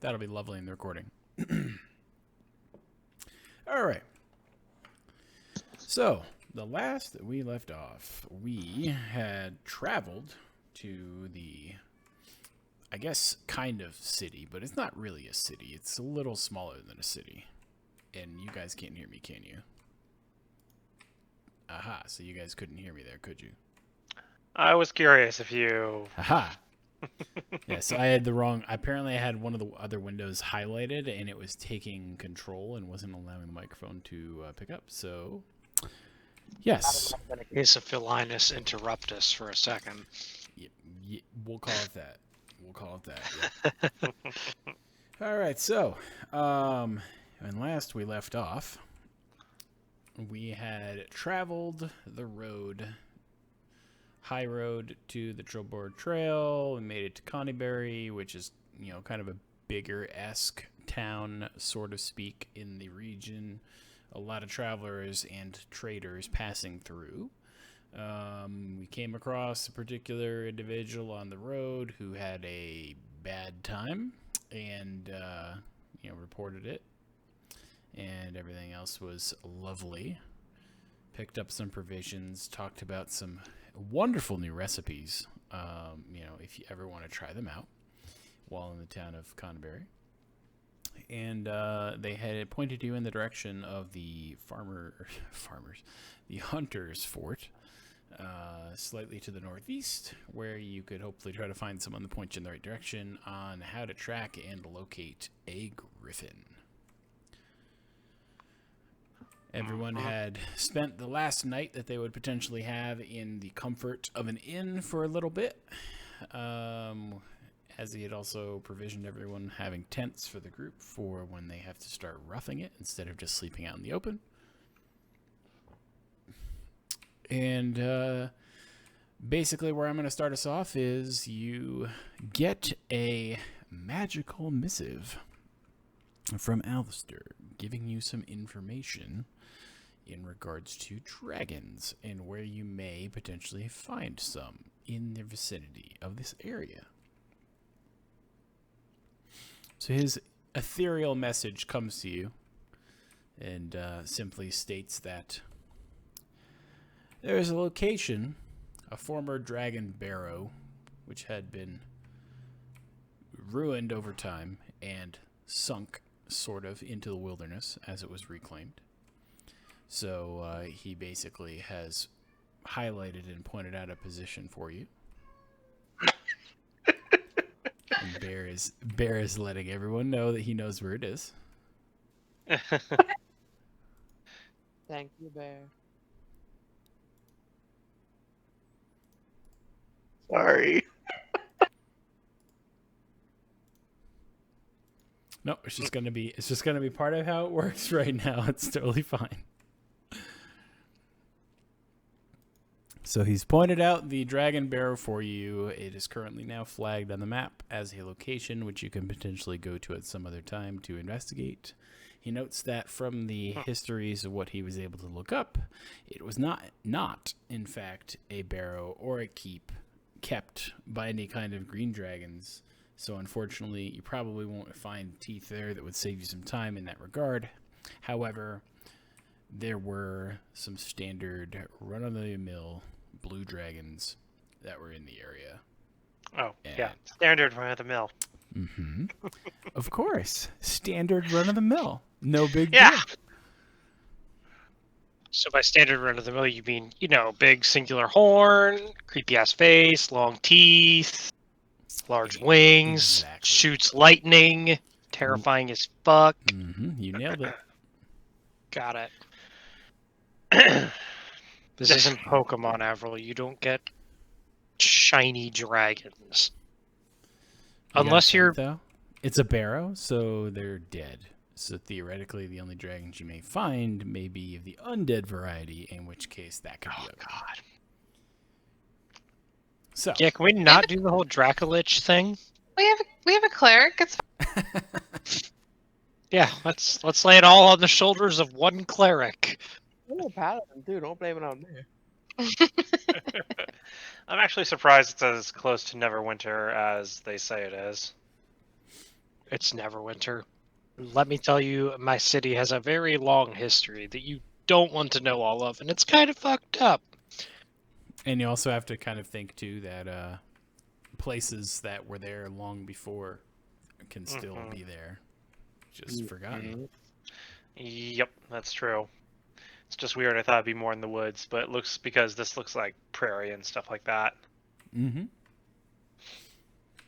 That'll be lovely in the recording. All right. So, the last that we left off, we had traveled to the, I guess, kind of city, but it's not really a city. It's a little smaller than a city. And you guys can't hear me, can you? Aha, so you guys couldn't hear me there, could you? I was curious if you... Aha! Yeah, so I had the wrong... Apparently I had one of the other windows highlighted, and it was taking control and wasn't allowing the microphone to pick up, so... Yes. In a case of Philinus interruptus for a second. We'll call it that. We'll call it that, yeah. All right, so... when last we left off, we had traveled the road... high road to the Trilboard Trail. We made it to Connieberry, which is, kind of a bigger-esque town, sort of speak, in the region. A lot of travelers and traders passing through. We came across a particular individual on the road who had a bad time and, reported it. And everything else was lovely. Picked up some provisions, talked about some wonderful new recipes, if you ever want to try them out while in the town of Conberry. And they had pointed you in the direction of the the Hunter's Fort, slightly to the northeast, where you could hopefully try to find someone to point you in the right direction on how to track and locate a griffin. Everyone had spent the last night that they would potentially have in the comfort of an inn for a little bit, as he had also provisioned everyone having tents for the group for when they have to start roughing it instead of just sleeping out in the open. And basically where I'm going to start us off is you get a magical missive from Alistair giving you some information in regards to dragons and where you may potentially find some in the vicinity of this area. So his ethereal message comes to you and simply states that there is a location, a former dragon barrow, which had been ruined over time and sunk sort of into the wilderness as it was reclaimed. So he basically has highlighted and pointed out a position for you. And Bear is letting everyone know that he knows where it is. Thank you, Bear. Sorry. No, it's just gonna be part of how it works right now. It's totally fine. So he's pointed out the Dragon Barrow for you. It is currently now flagged on the map as a location which you can potentially go to at some other time to investigate. He notes that from the histories of what he was able to look up, it was not in fact a barrow or a keep kept by any kind of green dragons. So unfortunately, you probably won't find teeth there that would save you some time in that regard. However, there were some standard run-of-the-mill blue dragons that were in the area. Oh, yeah. Standard run-of-the-mill. Mm-hmm. Of course. Standard run-of-the-mill. No big deal. deal. So by standard run-of-the-mill, you mean, big singular horn, creepy-ass face, long teeth, large wings, Exactly. Shoots lightning, terrifying as fuck. Mm-hmm. You nailed it. Got it. This isn't Pokemon, Avril. You don't get shiny dragons. Unless you're... though, it's a barrow, so they're dead. So theoretically, the only dragons you may find may be of the undead variety, in which case that could be ugly. God. So Yeah, can we not do the whole Dracolich thing? We have a cleric. It's Yeah, let's lay it all on the shoulders of one cleric. Oh, paladin, dude, don't blame it on me. I'm actually surprised it's as close to Neverwinter as they say it is. It's never winter. Let me tell you, my city has a very long history that you don't want to know all of, and it's kind of fucked up. And you also have to kind of think too that places that were there long before can still be there, just forgotten. Yep, that's true. It's just weird. I thought it'd be more in the woods, but because this looks like prairie and stuff like that. Mm-hmm.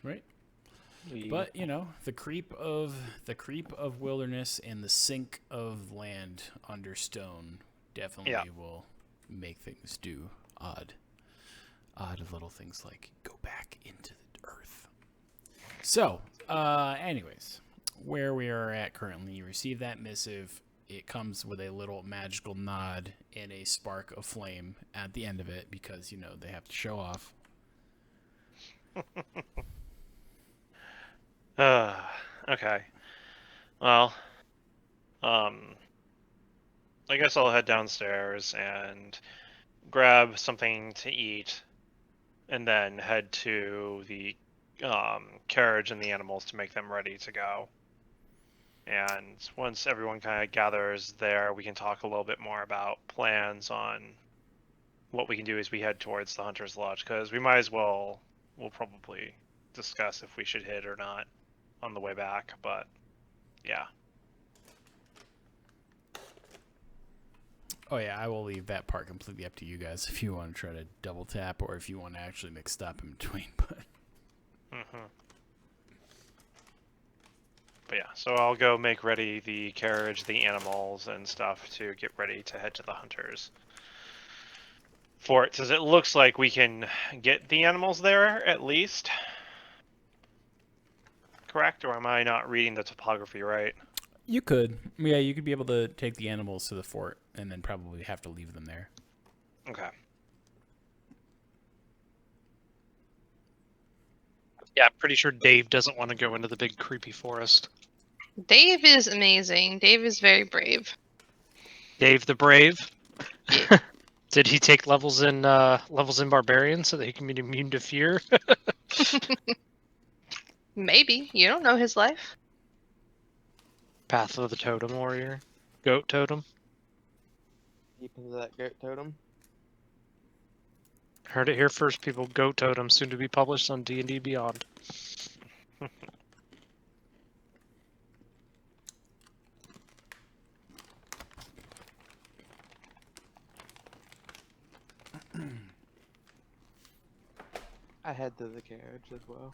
Right. But you know, the creep of wilderness and the sink of land under stone definitely will make things do odd little things like go back into the earth. So, anyways, where we are at currently, you receive that missive. It comes with a little magical nod and a spark of flame at the end of it because, you know, they have to show off. Okay. Well, I guess I'll head downstairs and grab something to eat, and then head to the carriage and the animals to make them ready to go. And once everyone kind of gathers there, we can talk a little bit more about plans on what we can do as we head towards the Hunter's Lodge, because we'll probably discuss if we should hit or not on the way back, but yeah. Oh yeah, I will leave that part completely up to you guys if you want to try to double tap or if you want to actually make a stop in between. But yeah, so I'll go make ready the carriage, the animals, and stuff to get ready to head to the Hunters Fort, since it looks like we can get the animals there at least. Correct, or am I not reading the topography right? You could. Yeah, you could be able to take the animals to the fort and then probably have to leave them there. Okay. Yeah, I'm pretty sure Dave doesn't want to go into the big creepy forest. Dave is amazing. Dave is very brave. Dave the Brave. Yeah. Did he take levels in Barbarian so that he can be immune to fear? Maybe. You don't know his life. Path of the Totem Warrior. Goat Totem. Deep into that goat totem. Heard it here first, people. Goat Totem, soon to be published on D&D Beyond. I head to the carriage as well.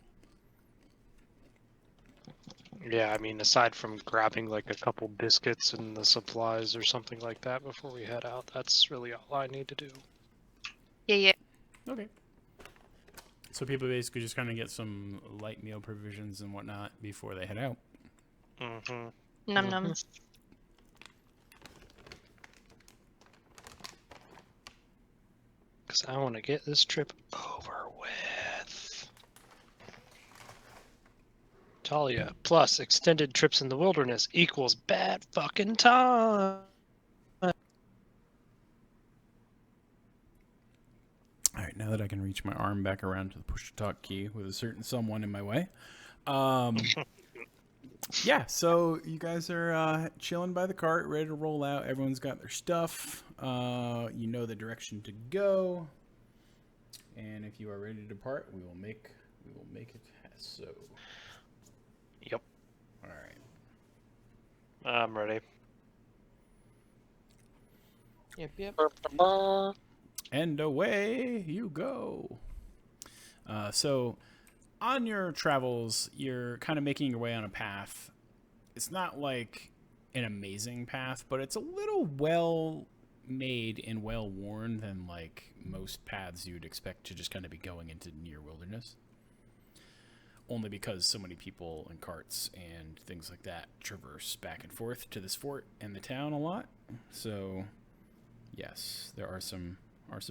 Yeah, I mean, aside from grabbing like a couple biscuits and the supplies or something like that before we head out, that's really all I need to do. Yeah. Okay. So people basically just kind of get some light meal provisions and whatnot before they head out. Num num. Because I want to get this trip over with. Talia, plus extended trips in the wilderness equals bad fucking time. All right, now that I can reach my arm back around to the push-to-talk key with a certain someone in my way. Yeah, so you guys are chilling by the cart, ready to roll out. Everyone's got their stuff. You know the direction to go. And if you are ready to depart, we will make it so. Yep. All right. I'm ready. Yep. And away you go. So on your travels, you're kind of making your way on a path. It's not like an amazing path, but it's a little well made and well worn than like most paths you'd expect to just kind of be going into near wilderness. Only because so many people and carts and things like that traverse back and forth to this fort and the town a lot. So yes, there are some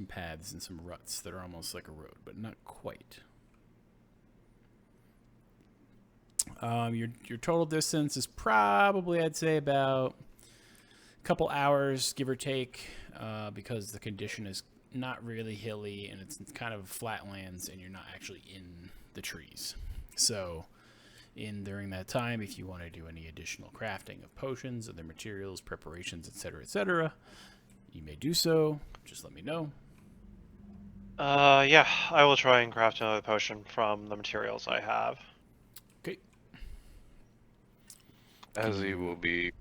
paths and some ruts that are almost like a road, but not quite. Your total distance is probably, I'd say, about a couple hours, give or take, because the condition is not really hilly and it's kind of flatlands and you're not actually in the trees. So in during that time if you want to do any additional crafting of potions, other materials, preparations, etc., you may do so. Just let me know. Yeah, I will try and craft another potion from the materials I have. Okay. Ezzy will be.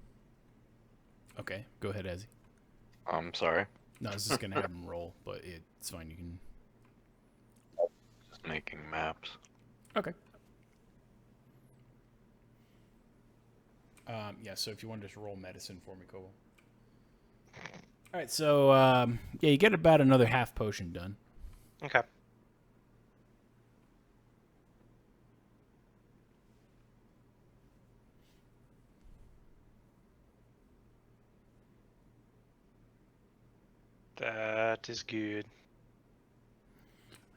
Okay, go ahead, Ezzy. I'm sorry. No, I was just going to have him roll, but it's fine. You can... Just making maps. Okay. Yeah, so if you want to just roll medicine for me, Kobo. Alright, so, yeah, you get about another half potion done. Okay. That is good.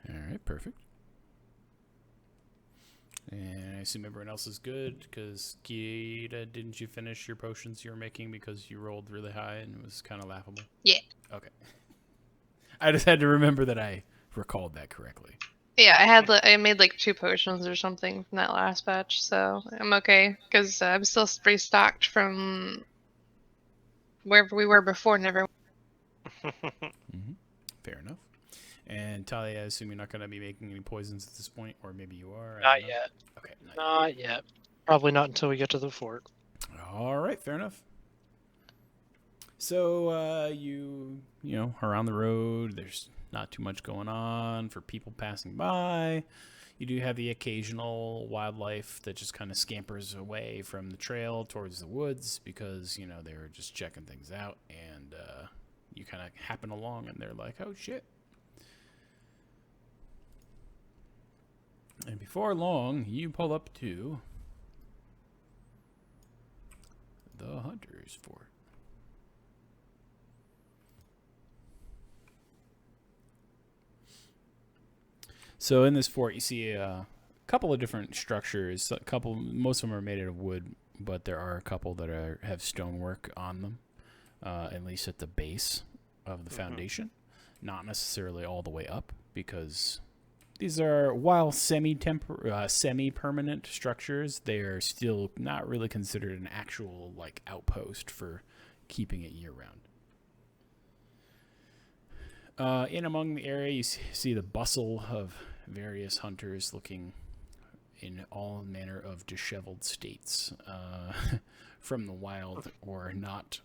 Alright, perfect. And I assume everyone else is good, because Kita, didn't you finish your potions you were making because you rolled really high and it was kind of laughable? Yeah. Okay. I just had to remember that I recalled that correctly. Yeah, I made like 2 potions or something from that last batch, so I'm okay because I'm still restocked from wherever we were before. Never. Mm-hmm. Fair enough. And Talia, I assume you're not going to be making any poisons at this point, or maybe you are. I Not don't know. yet. Okay. Not yet. Probably not until we get to the fort. All right, fair enough. So you know, around the road, there's not too much going on for people passing by. You do have the occasional wildlife that just kind of scampers away from the trail towards the woods because, you know, they were just checking things out, and you kind of happen along and they're like, oh shit. And before long, you pull up to the Hunter's Fort. So in this fort, you see a couple of different structures. Most of them are made out of wood, but there are a couple that have stonework on them, at least at the base of the foundation. Not necessarily all the way up, because these are, while semi-permanent structures, they are still not really considered an actual like outpost for keeping it year-round. In among the area, you see the bustle of various hunters looking in all manner of disheveled states from the wild or not.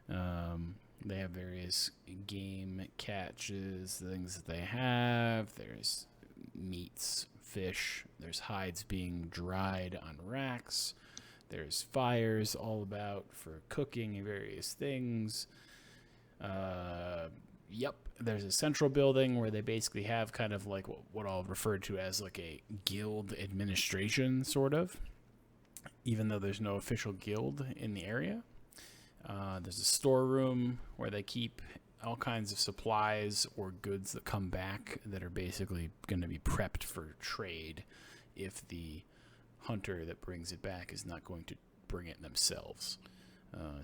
They have various game catches, things that they have. There's meats, fish. There's hides being dried on racks. There's fires all about for cooking various things. Yep, there's a central building where they basically have kind of like what I'll refer to as like a guild administration, sort of, even though there's no official guild in the area. There's a storeroom where they keep all kinds of supplies or goods that come back that are basically going to be prepped for trade if the hunter that brings it back is not going to bring it themselves.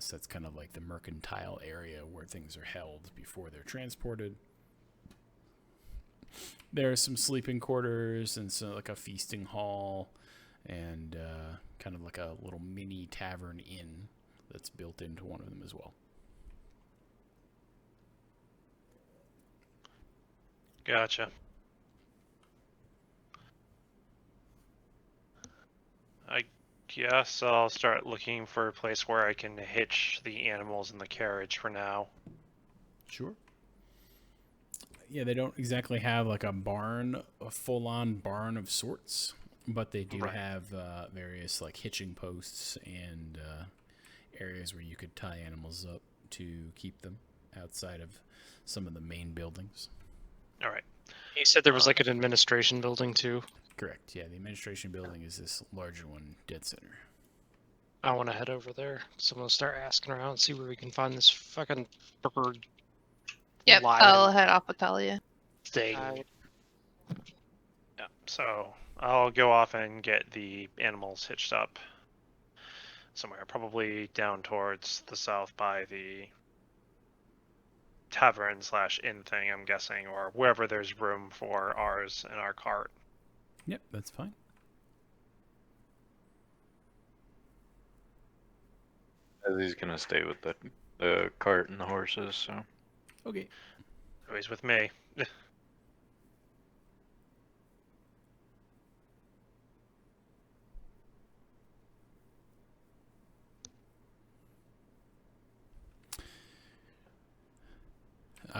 So that's kind of like the mercantile area where things are held before they're transported. There are some sleeping quarters and so like a feasting hall and kind of like a little mini tavern inn that's built into one of them as well. Gotcha. I guess I'll start looking for a place where I can hitch the animals in the carriage for now. Sure. Yeah, they don't exactly have like a barn, a full-on barn of sorts, but they do Right. have various like hitching posts and areas where you could tie animals up to keep them outside of some of the main buildings. All right. He said there was like an administration building too. Correct. Yeah, the administration building is this larger one, dead center. I want to head over there. So I'm gonna start asking around and see where we can find this fucking bird Yep, lion I'll head off with Talia. thing. Yeah. So I'll go off and get the animals hitched up somewhere, probably down towards the south by the tavern/inn thing, I'm guessing, or wherever there's room for ours in our cart. Yep, that's fine. He's gonna stay with the cart and the horses, so. Okay. Oh, he's with me.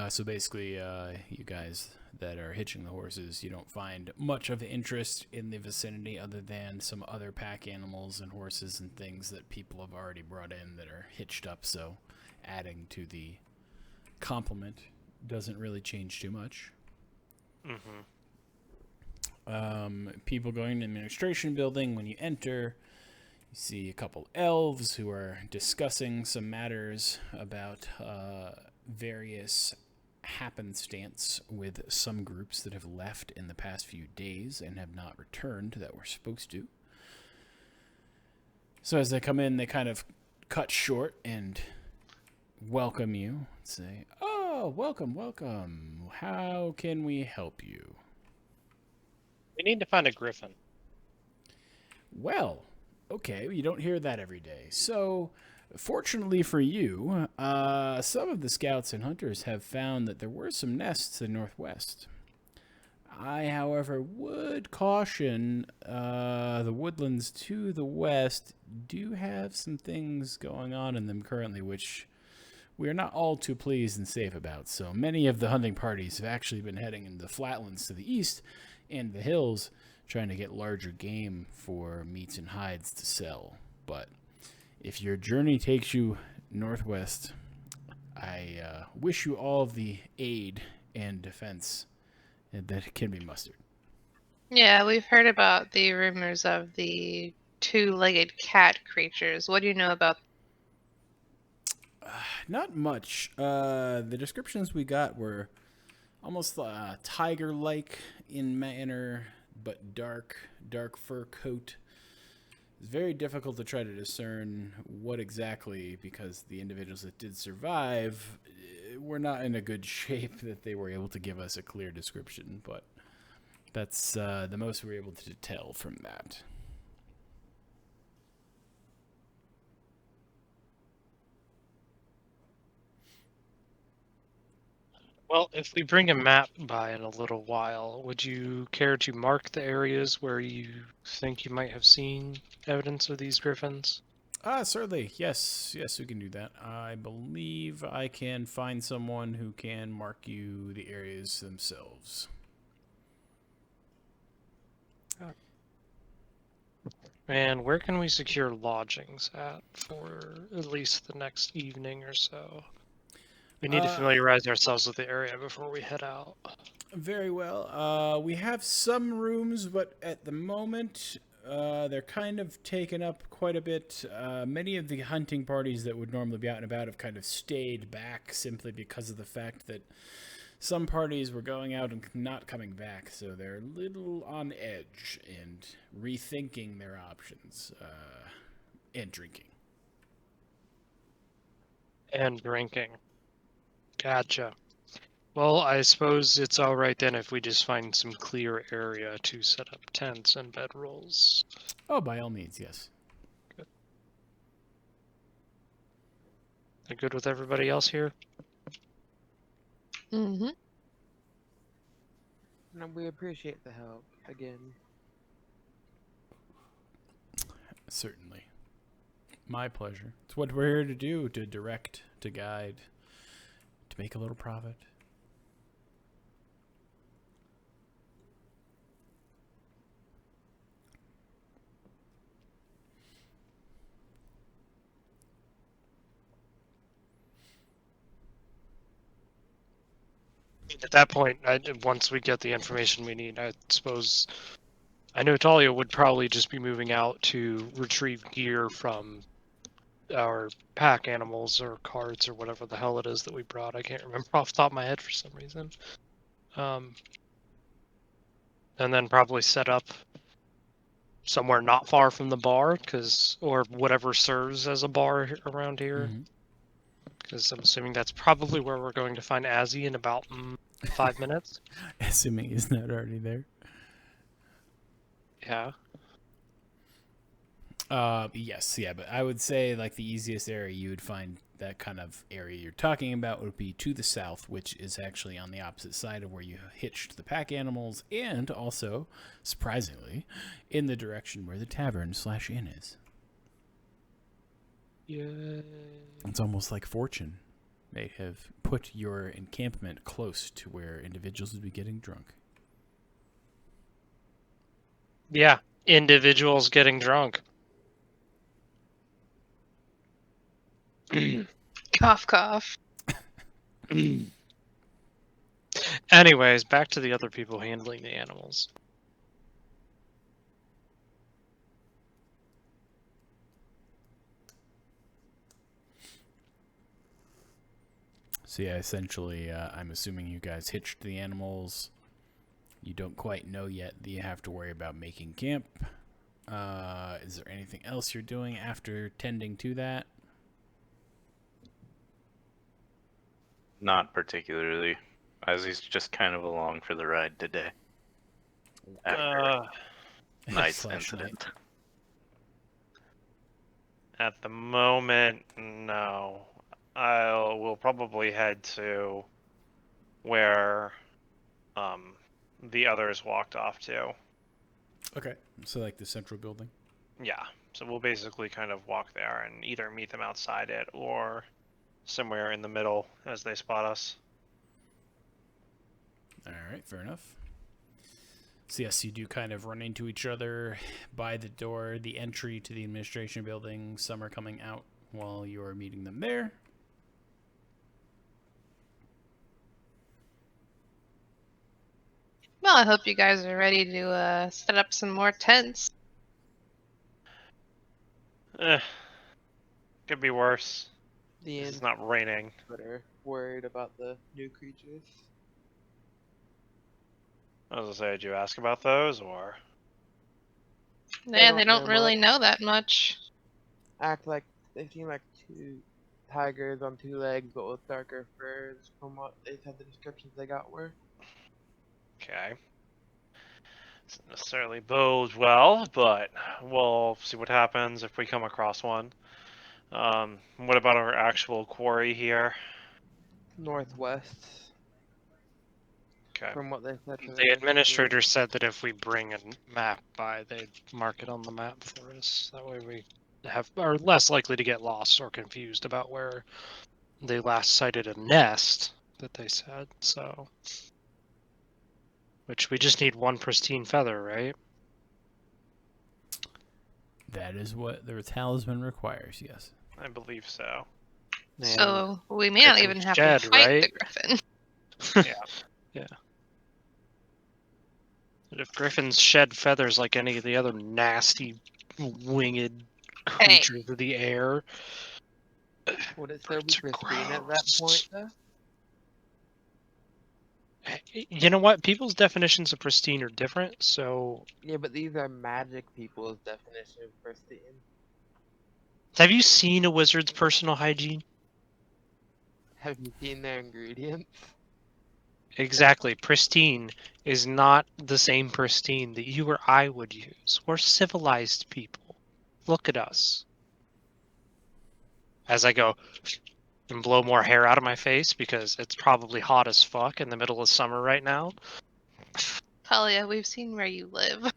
So basically, you guys that are hitching the horses, you don't find much of interest in the vicinity other than some other pack animals and horses and things that people have already brought in that are hitched up, so adding to the complement doesn't really change too much. Mm-hmm. People going to the administration building, when you enter, you see a couple elves who are discussing some matters about various happenstance with some groups that have left in the past few days and have not returned that were supposed to. So as they come in, they kind of cut short and welcome you. Say, "Oh, welcome, welcome. How can we help you?" We need to find a griffin. Well, okay, you don't hear that every day. So, fortunately for you, some of the scouts and hunters have found that there were some nests in Northwest. I, however, would caution the woodlands to the west do have some things going on in them currently, which we are not all too pleased and safe about. So many of the hunting parties have actually been heading into the flatlands to the east and the hills, trying to get larger game for meats and hides to sell. But if your journey takes you northwest, I wish you all of the aid and defense that can be mustered. Yeah, we've heard about the rumors of the two-legged cat creatures. What do you know about? Not much. The descriptions we got were almost tiger-like in manner, but dark fur coat. It's very difficult to try to discern what exactly, because the individuals that did survive were not in a good shape that they were able to give us a clear description, but that's the most we were able to tell from that. Well, if we bring a map by in a little while, would you care to mark the areas where you think you might have seen evidence of these griffins? Certainly. Yes, we can do that. I believe I can find someone who can mark you the areas themselves. And where can we secure lodgings at for at least the next evening or so? We need to familiarize ourselves with the area before we head out. Very well. We have some rooms, but at the moment, they're kind of taken up quite a bit. Many of the hunting parties that would normally be out and about have kind of stayed back simply because of the fact that some parties were going out and not coming back, so they're a little on edge and rethinking their options and drinking. And drinking. Gotcha. Well, I suppose it's all right then if we just find some clear area to set up tents and bedrolls. Oh, by all means, yes. Good. Are good with everybody else here? Mm-hmm. No, we appreciate the help again. Certainly. My pleasure. It's what we're here to do, to direct, to guide, to make a little profit. At that point, once we get the information we need, I suppose I know Talia would probably just be moving out to retrieve gear from our pack animals or carts or whatever the hell it is that we brought. I can't remember off the top of my head for some reason. And then probably set up somewhere not far from the bar, or whatever serves as a bar around here. Because I'm assuming that's probably where we're going to find Azzy in about 5 minutes. Assuming he's not already there. Yeah. Yes, yeah, but I would say like the easiest area you would find that kind of area you're talking about would be to the south, which is actually on the opposite side of where you hitched the pack animals, and also, surprisingly, in the direction where the tavern/inn is. Yeah. It's almost like fortune may have put your encampment close to where individuals would be getting drunk. Yeah. Individuals getting drunk. Cough, cough. Anyways, back to the other people handling the animals. So yeah, essentially, I'm assuming you guys hitched the animals. You don't quite know yet that you have to worry about making camp. Is there anything else you're doing after tending to that? Not particularly, as he's just kind of along for the ride today. After night's Slash night. incident. At the moment, no. We'll probably head to where the others walked off to. Okay, so like the central building. Yeah, so we'll basically kind of walk there and either meet them outside it or somewhere in the middle as they spot us. All right, fair enough. So yes, you do kind of run into each other by the door, the entry to the administration building. Some are coming out while you are meeting them there. Well, I hope you guys are ready to set up some more tents. Could be worse. The It's end. not raining. But are worried about the new creatures. I was gonna say, did you ask about those or? Yeah, they don't don't know really much. know that much. Act like they seem like two tigers on two legs, but with darker furs. From what they said, the descriptions they got were. Okay. Doesn't necessarily bode well, but we'll see what happens if we come across one. What about our actual quarry here? Northwest, Okay. from what they said. from The administrator said that if we bring a map by, they'd mark it on the map for us. That way we are less likely to get lost or confused about where they last sighted a nest that they said. So, which we just need one pristine feather, right? That is what the talisman requires, yes. I believe so. And So we may not even Griffin's have shed, to fight right? the griffin. And if griffins shed feathers like any of the other nasty winged creatures of the air, Would it still be birds are pristine at that point, gross. though? You know what? People's definitions of pristine are different, so Yeah, but these are magic people's definition of pristine. have you seen a wizard's personal hygiene? Have you seen their ingredients? Exactly. Pristine is not the same pristine that you or I would use. We're civilized people. Look at us. As I go and blow more hair out of my face because it's probably hot as fuck in the middle of summer right now. Talia, we've seen where you live.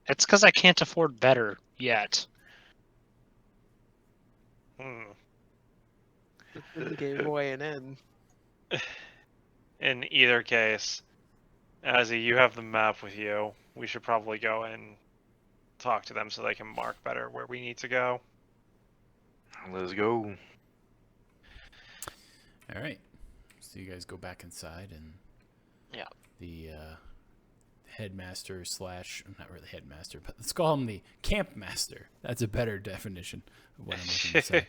It's because I can't afford better yet. This is Game Boy and N. In either case, Azzy, you have the map with you. We should probably go and talk to them so they can mark better where we need to go. Let's go. All right. So you guys go back inside, and Yeah. the headmaster slash, not really headmaster, but let's call him the camp master. That's a better definition of what I'm looking to say.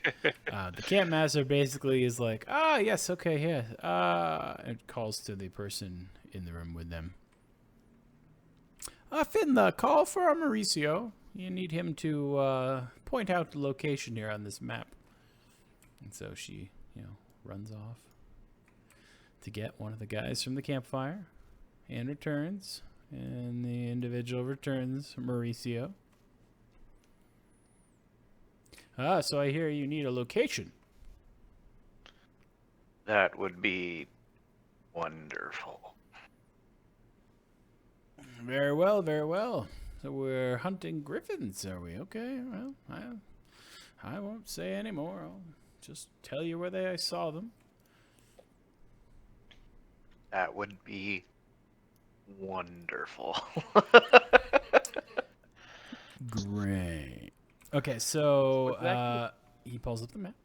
The camp master basically is like, yes, okay, yeah. It calls to the person in the room with them. Finn, the call for Mauricio. You need him to point out the location here on this map. And so she, runs off to get one of the guys from the campfire and returns. And the individual returns Mauricio. Ah, so I hear you need a location. That would be wonderful. Very well, very well. So we're hunting griffins, are we? Okay, well, I won't say any more. I'll just tell you where I saw them. That would be wonderful. Great. Okay, so What's that? he pulls up the map.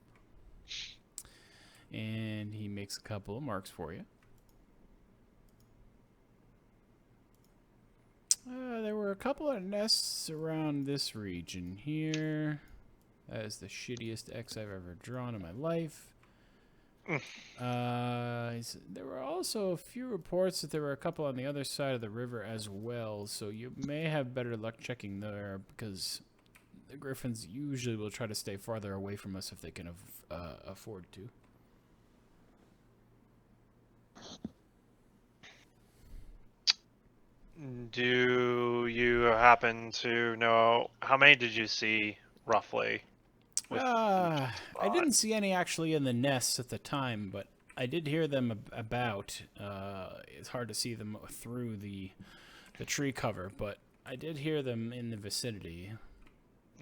And he makes a couple of marks for you. There were a couple of nests around this region here. That is the shittiest X I've ever drawn in my life. There were also a few reports that there were a couple on the other side of the river as well, so you may have better luck checking there because the griffins usually will try to stay farther away from us if they can afford to. Do you happen to know how many did you see roughly? with each I spot? didn't see any actually in the nests at the time, but I did hear them about. It's hard to see them through the tree cover, but I did hear them in the vicinity.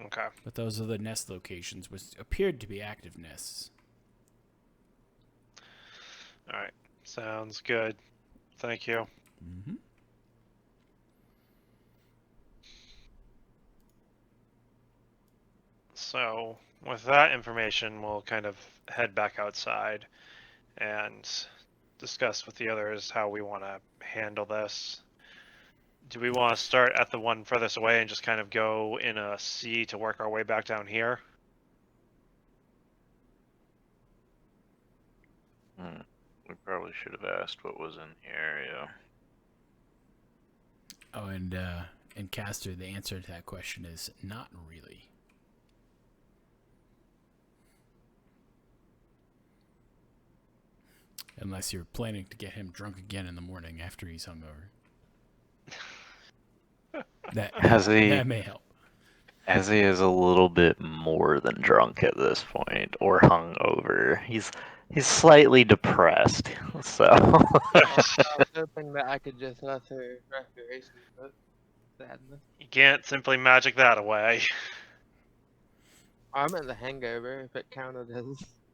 Okay. But those are the nest locations, which appeared to be active nests. All right. Sounds good. Thank you. Mm-hmm. So, with that information, we'll kind of head back outside and discuss with the others how we want to handle this. Do we want to start at the one furthest away and just kind of go in a C to work our way back down here? We probably should have asked what was in the area. Oh, and Caster, the answer to that question is not really. Unless you're planning to get him drunk again in the morning after he's hungover. That may help. As he is a little bit more than drunk at this point, or hungover. He's slightly depressed, so. I was hoping that I could just lesser restoration, but sadness. You can't simply magic that away. I'm in the hangover if it counted as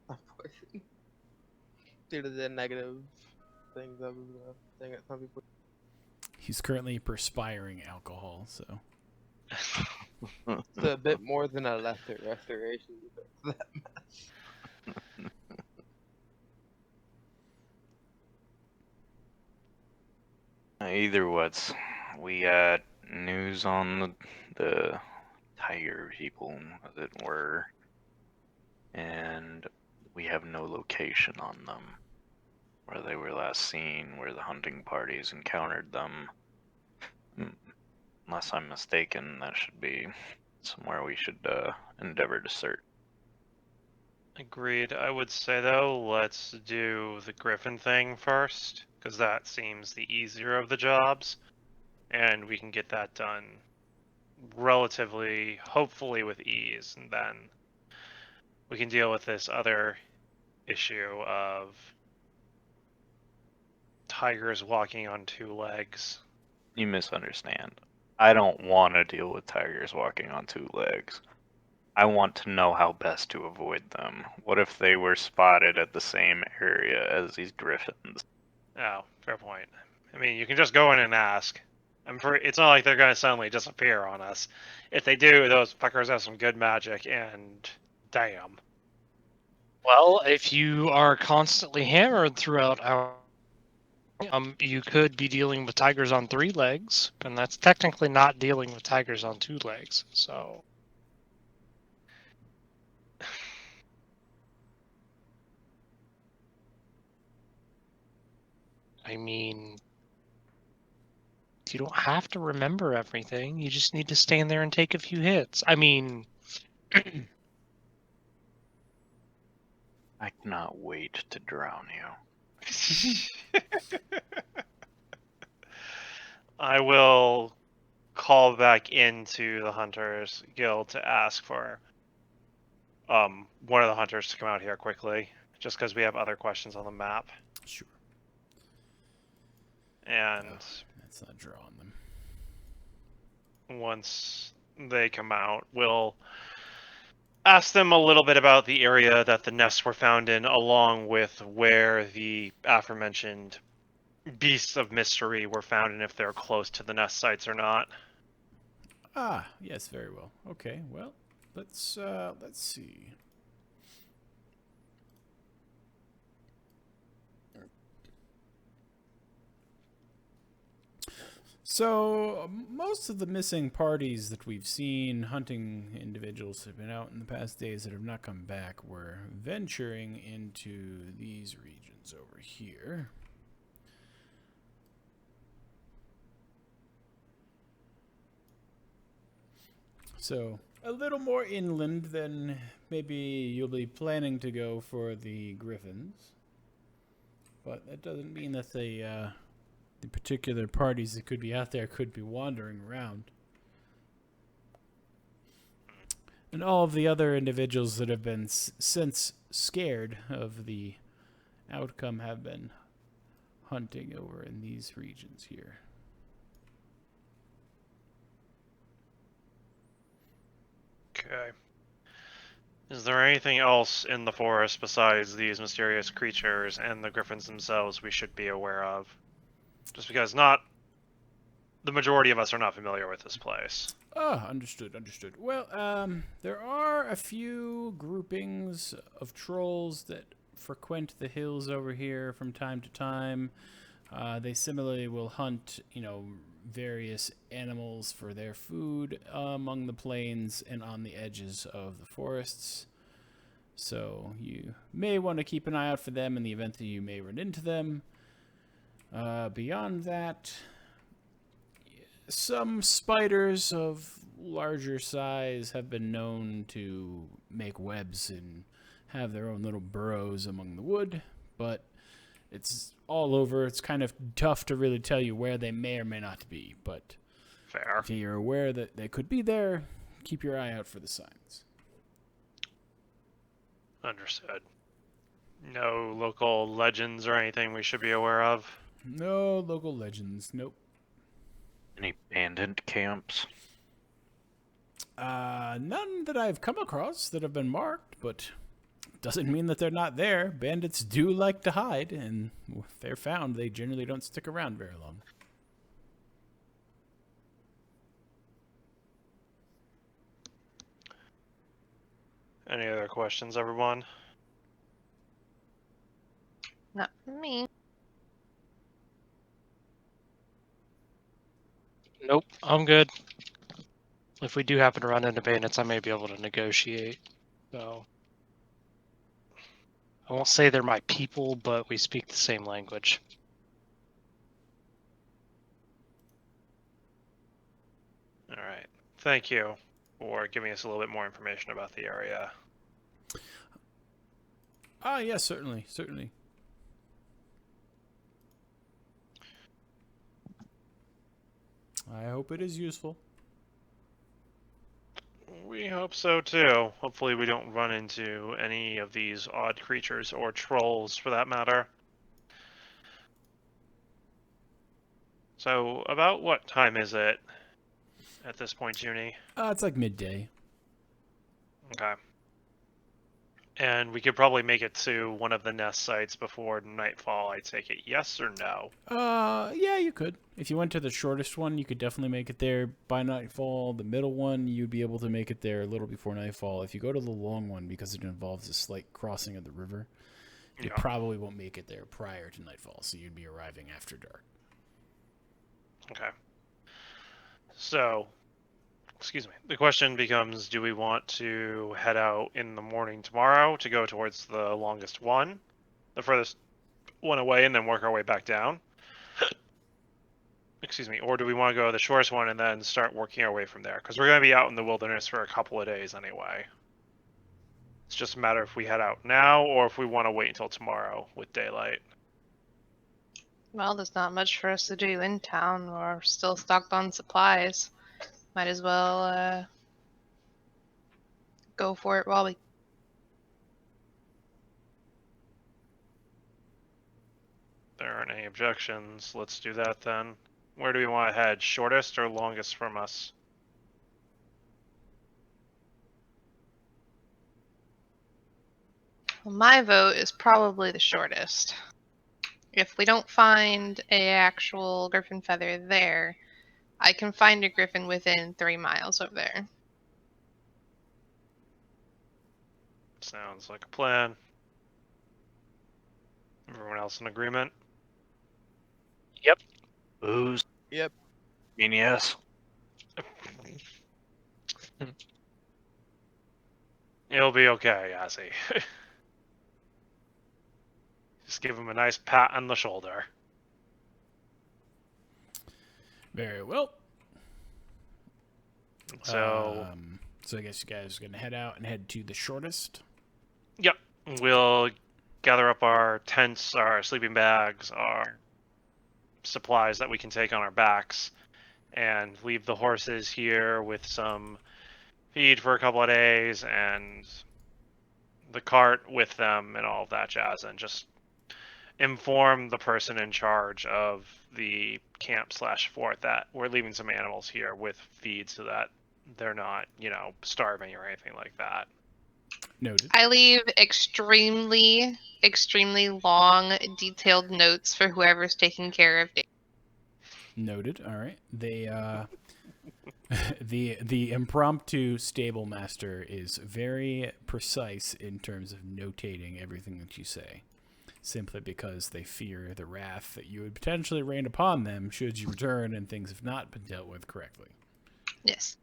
a poison. Due to the negative things I was saying at some people. He's currently perspiring alcohol, so. It's a bit more than a lesser restoration. Either what's we got news on the tiger people, as it were, and we have no location on them. Where they were last seen, where the hunting parties encountered them. Unless I'm mistaken, that should be somewhere we should endeavor to search. Agreed. I would say, though, let's do the Griffin thing first, because that seems the easier of the jobs, and we can get that done relatively, hopefully with ease, and then we can deal with this other issue of tigers walking on two legs. You misunderstand. I don't want to deal with tigers walking on two legs. I want to know how best to avoid them. What if they were spotted at the same area as these griffins? Oh, fair point. I mean, you can just go in and ask. It's not like they're going to suddenly disappear on us. If they do, those fuckers have some good magic, and damn. Well, if you are constantly hammered throughout our you could be dealing with tigers on three legs, and that's technically not dealing with tigers on two legs. So, I mean, you don't have to remember everything. You just need to stand there and take a few hits. I mean, I cannot wait to drown you. I will call back into the Hunters Guild to ask for one of the hunters to come out here quickly, just because we have other questions on the map. Sure. And That's not drawing them. once they come out, we'll ask them a little bit about the area that the nests were found in, along with where the aforementioned beasts of mystery were found, and if they're close to the nest sites or not. Ah, yes, very well. Okay, well, let's see. So, most of the missing parties that we've seen hunting individuals have been out in the past days that have not come back. We're venturing into these regions over here. So, a little more inland than maybe you'll be planning to go for the griffins. But that doesn't mean that the particular parties that could be out there could be wandering around. And all of the other individuals that have been since scared of the outcome have been hunting over in these regions here. Okay. Is there anything else in the forest besides these mysterious creatures and the griffins themselves we should be aware of? Just because the majority of us are not familiar with this place. Ah, understood. Well, there are a few groupings of trolls that frequent the hills over here from time to time. They similarly will hunt, various animals for their food among the plains and on the edges of the forests. So you may want to keep an eye out for them in the event that you may run into them. Beyond that, some spiders of larger size have been known to make webs and have their own little burrows among the wood, but it's all over. It's kind of tough to really tell you where they may or may not be, but Fair. if you're aware that they could be there, keep your eye out for the signs. Understood. No local legends or anything we should be aware of? No local legends, nope. Any bandit camps? None that I've come across that have been marked, but doesn't mean that they're not there. Bandits do like to hide, and if they're found, they generally don't stick around very long. Any other questions, everyone? Not for me. Nope, I'm good. If we do happen to run into bandits, I may be able to negotiate. So I won't say they're my people, but we speak the same language. All right. Thank you for giving us a little bit more information about the area. Ah, yes, certainly. I hope it is useful. We hope so too. Hopefully we don't run into any of these odd creatures or trolls for that matter. So about what time is it at this point, Junie? It's like midday. Okay. And we could probably make it to one of the nest sites before nightfall, I take it. Yes or no? Yeah, you could. If you went to the shortest one, you could definitely make it there by nightfall. The middle one, you'd be able to make it there a little before nightfall. If you go to the long one, because it involves a slight crossing of the river, you Yeah. probably won't make it there prior to nightfall, so you'd be arriving after dark. Okay. So, excuse me. The question becomes, do we want to head out in the morning tomorrow to go towards the longest one, the furthest one away, and then work our way back down? Excuse me. Or do we want to go the shortest one and then start working our way from there? Because we're going to be out in the wilderness for a couple of days anyway. It's just a matter if we head out now or if we want to wait until tomorrow with daylight. Well, there's not much for us to do in town. We're still stocked on supplies. Might as well go for it while we any objections, let's do that then. Where do we want to head? Shortest or longest from us? Well, my vote is probably the shortest. If we don't find a actual griffin feather there, I can find a griffin within 3 miles of there. Sounds like a plan. Everyone else in agreement? Booze. Yep. Mean yes. It'll be okay, Yazzie. Just give him a nice pat on the shoulder. Very well. So, So I guess you guys are gonna head out and head to the shortest. yep, we'll gather up our tents, our sleeping bags, our supplies that we can take on our backs, and leave the horses here with some feed for a couple of days and the cart with them and all of that jazz, and just inform the person in charge of the camp/fort that we're leaving some animals here with feed so that they're not, starving or anything like that. Noted. I leave extremely, extremely long, detailed notes for whoever's taking care of Dave. Noted. All right. They the impromptu stable master is very precise in terms of notating everything that you say, simply because they fear the wrath that you would potentially rain upon them should you return and things have not been dealt with correctly. Yes.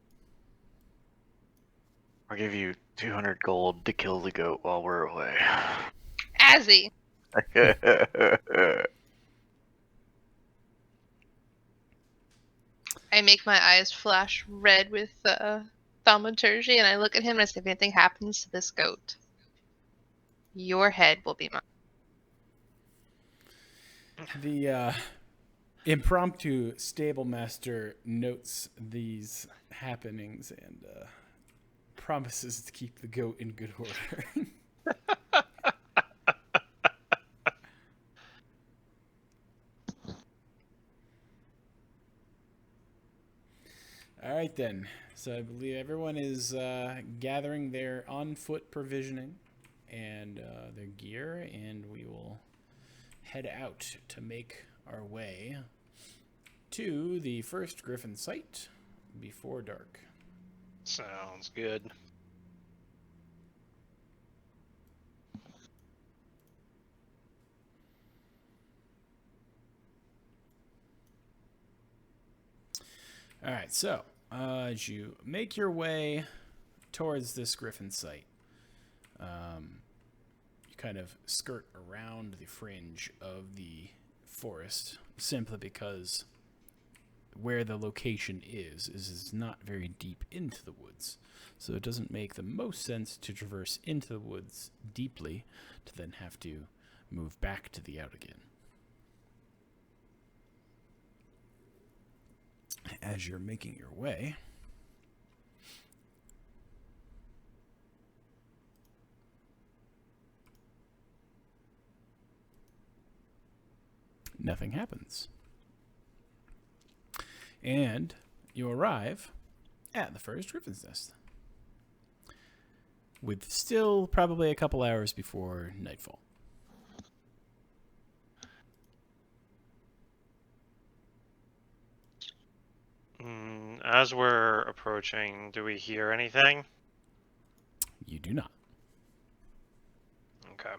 I'll give you 200 gold to kill the goat while we're away. Azzy. I make my eyes flash red with thaumaturgy, and I look at him and I say, if anything happens to this goat, your head will be mine. The impromptu stable master notes these happenings and promises to keep the goat in good order. All right, then. So I believe everyone is gathering their on-foot provisioning and their gear, and we will head out to make our way to the first griffin site before dark. Sounds good. All right, so as you make your way towards this griffin site, you kind of skirt around the fringe of the forest, simply because where the location is not very deep into the woods. So it doesn't make the most sense to traverse into the woods deeply to then have to move back to the out again. As you're making your way, nothing happens. And you arrive at the first griffin's nest, with still probably a couple hours before nightfall. As we're approaching, do we hear anything? You do not. Okay.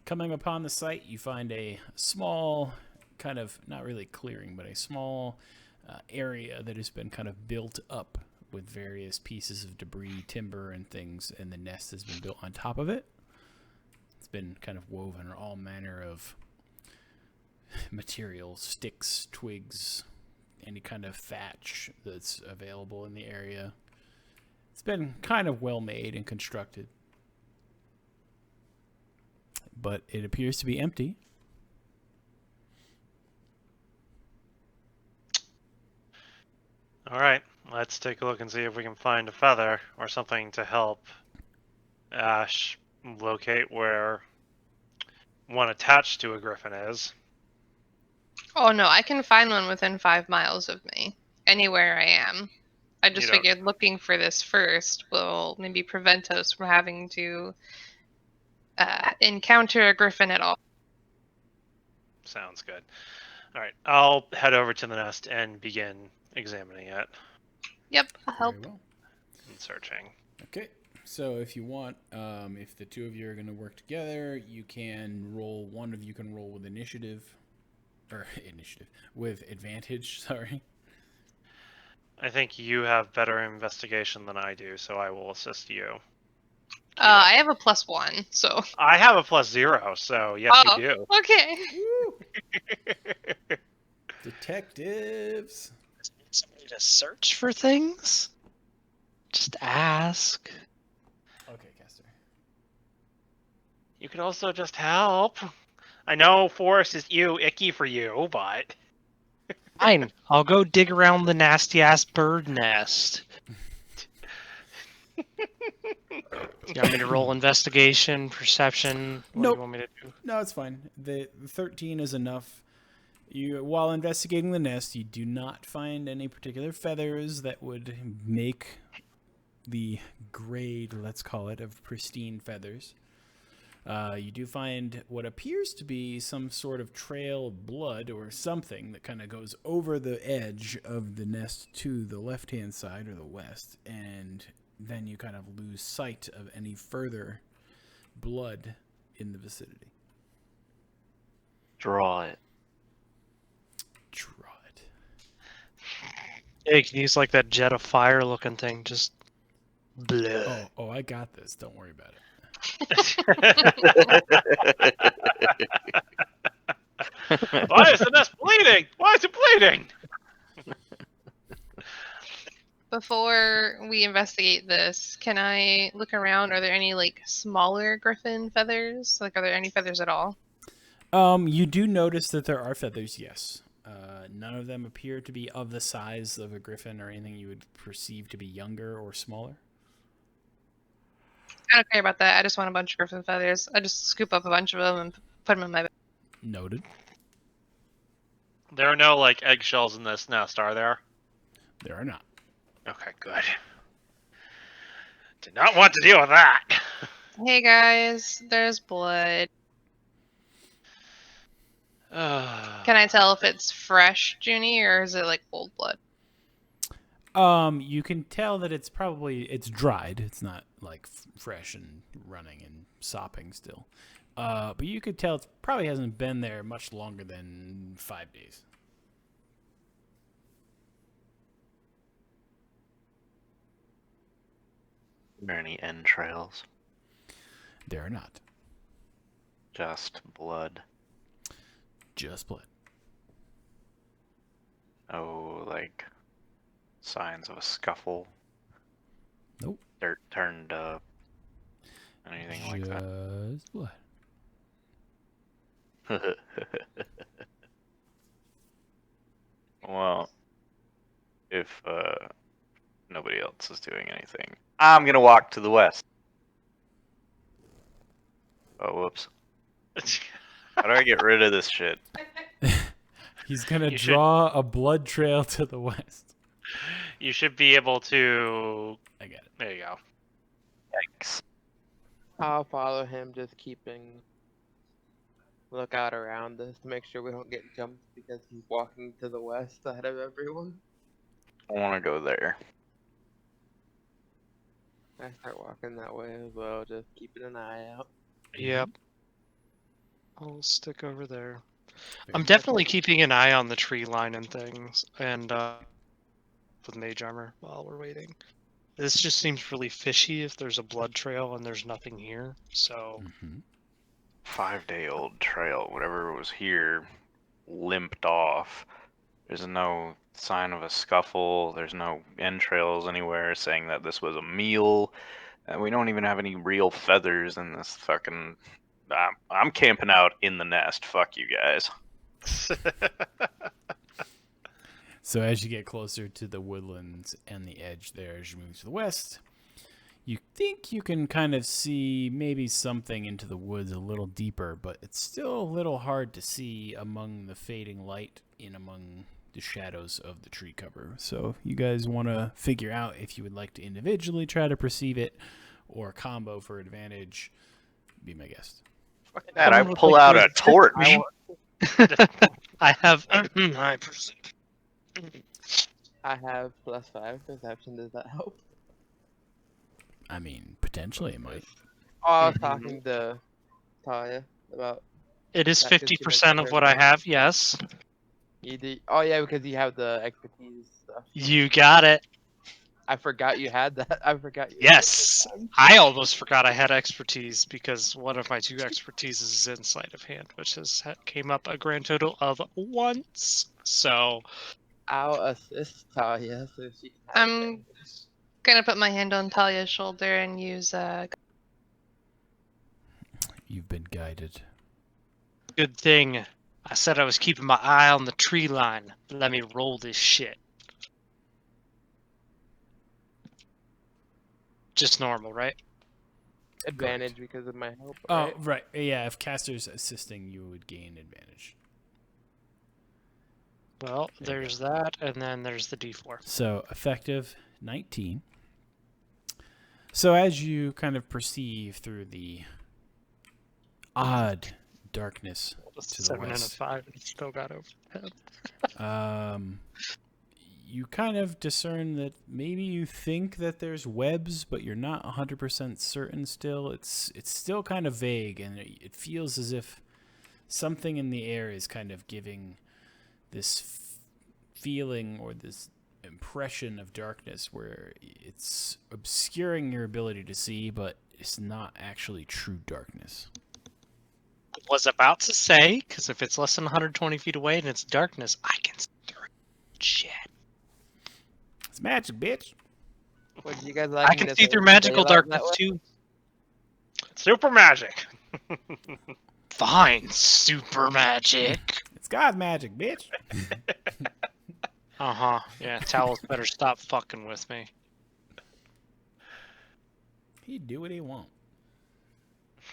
Coming upon the site, you find a small, kind of, not really clearing, but a small area that has been kind of built up with various pieces of debris, timber, and things, and the nest has been built on top of it. It's been kind of woven all manner of materials, sticks, twigs, any kind of thatch that's available in the area. It's been kind of well made and constructed, but it appears to be empty. All right, let's take a look and see if we can find a feather or something to help Ash locate where one attached to a griffin is. Oh no, I can find one within 5 miles of me, anywhere I am. I just don't- figured looking for this first will maybe prevent us from having to encounter a griffin at all. Sounds good. All right, I'll head over to the nest and begin examining it Yep, I'll help. Very well. and searching. Okay, so if you want, if the two of you are going to work together, you can roll. One of you can roll with initiative, with advantage. Sorry. I think you have better investigation than I do, so I will assist you. I have a +1, so. I have a +0, so yes, Oh. you do. Okay. Detectives. Somebody to search for things? Just ask. Okay, Caster. You could also just help. I know forest is icky for you, but Fine. I'll go dig around the nasty ass bird nest. You want me to roll investigation, perception? What do Nope. you want me to do? No, it's fine. The 13 is enough. While investigating the nest, you do not find any particular feathers that would make the grade, let's call it, of pristine feathers. You do find what appears to be some sort of trail of blood or something that kind of goes over the edge of the nest to the left-hand side or the west, and then you kind of lose sight of any further blood in the vicinity. Draw it. Draw it. Yeah, you can use like that jet of fire looking thing. Just blood. Oh, I got this. Don't worry about it. why is the nest bleeding? Why is it bleeding? Before we investigate this, can I look around? Are there any like smaller griffin feathers? Like, are there any feathers at all? You do notice that there are feathers, yes. None of them appear to be of the size of a griffin or anything you would perceive to be younger or smaller. I don't care about that. I just want a bunch of griffin feathers. I just scoop up a bunch of them and put them in my bag. Noted. There are no like eggshells in this nest, are there? There are not. Okay, good. Did not want to deal with that. Hey guys, there's blood. Can I tell if it's fresh, Junie, or is it like old blood? You can tell that it's dried. It's not like fresh and running and sopping still. But you could tell it probably hasn't been there much longer than 5 days. Are there any entrails? There are not. Just blood. Just blood. Oh, like signs of a scuffle. Nope. Dirt turned up. Anything like that. Just blood. Well, if nobody else is doing anything, I'm gonna walk to the west. Oh, whoops. How do I get rid of this shit? He's gonna You should- draw a blood trail to the west. You should be able to. I get it. There you go. Yikes. I'll follow him, just keeping lookout around us to make sure we don't get jumped because he's walking to the west ahead of everyone. I want to go there. I start walking that way as well, just keeping an eye out. Yep. I'll stick over there. Very I'm good. definitely keeping an eye on the tree line and things, and with mage armor while we're waiting. This just seems really fishy if there's a blood trail and there's nothing here. So 5-day-old trail. Whatever was here limped off. There's no sign of a scuffle. There's no entrails anywhere saying that this was a meal. And we don't even have any real feathers in this fucking... I'm camping out in the nest. Fuck you guys. So as you get closer to the woodlands and the edge there, as you move to the west, You think you can kind of see maybe something into the woods a little deeper, but it's still a little hard to see among the fading light in among the shadows of the tree cover. So you guys want to figure out if you would like to individually try to perceive it or combo for advantage. Be my guest. Man, I Someone would pull like out to a torch. I want. I have I perceive. I have +5 perception. Does that help? I mean, potentially it might. Oh, I was Mhm. talking to Talia about It is that 'cause she 50% mentioned of what I have. Yes, you do. Oh yeah, because you have the expertise stuff. you got it. I forgot you had that. I forgot. You Yes, I almost forgot I had expertise because one of my 2 expertises is in sleight of hand, which came up a grand total of once. So I'll assist Talia so she can have I'm advantage. gonna put my hand on Talia's shoulder and use You've been guided. good thing I said I was keeping my eye on the tree line. Let me roll this shit. Just normal, right? advantage because of my help. Oh, Right? right. Yeah, if caster's assisting, you would gain advantage. Well, There you there's that, and then there's the D4. So effective 19. So as you kind of perceive through the odd darkness A to the 7 and a west, 5, and still got over 10. you kind of discern that maybe you think that there's webs, but you're not 100% certain still. It's still kind of vague, and it feels as if something in the air is kind of giving this feeling or this impression of darkness where it's obscuring your ability to see, but it's not actually true darkness. Was about to say, because if it's less than 120 feet away and it's darkness, I can see through it. Shit. It's magic, bitch. What do you guys like? I me can to see say through it's magical daylight in that darkness way? too. Super magic. Fine, super magic. It's God's magic, bitch. Uh-huh. Yeah, Talos better stop fucking with me. He'd do what he want.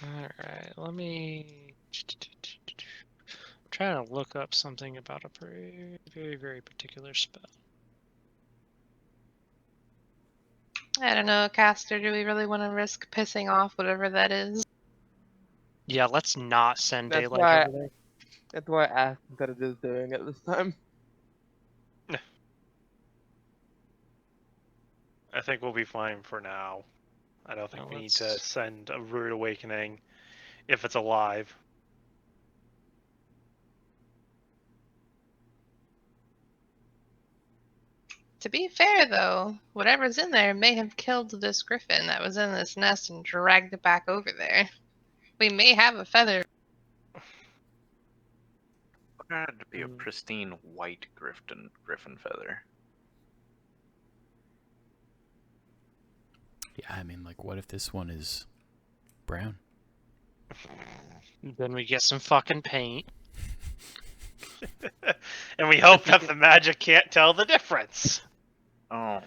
Alright, let me... I'm trying to look up something about a very, very particular spell. I don't know, caster. Do we really want to risk pissing off whatever that is? Yeah, let's not send That's daylight why- over there. That's why I asked instead of just doing it this time. I think we'll be fine for now. I don't think Now we need to let's- send a rude awakening if it's alive. To be fair, though, whatever's in there may have killed this griffin that was in this nest and dragged it back over there. We may have a feather. It had to be a Mm. pristine white griffin feather. Yeah, I mean, like, what if this one is brown? Then we get some fucking paint. And we hope that the magic can't tell the difference. Oh,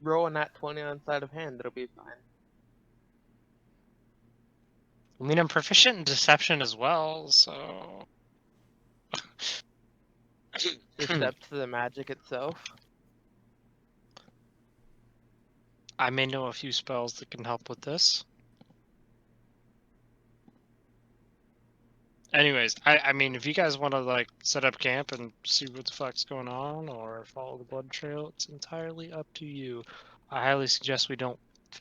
Roll a nat 20 on sleight of hand. It'll be fine. I mean, I'm proficient in deception as well, so... Except for the magic itself. I may know a few spells that can help with this. Anyways, I mean, if you guys want to, like, set up camp and see what the fuck's going on, or follow the blood trail, it's entirely up to you. I highly suggest we don't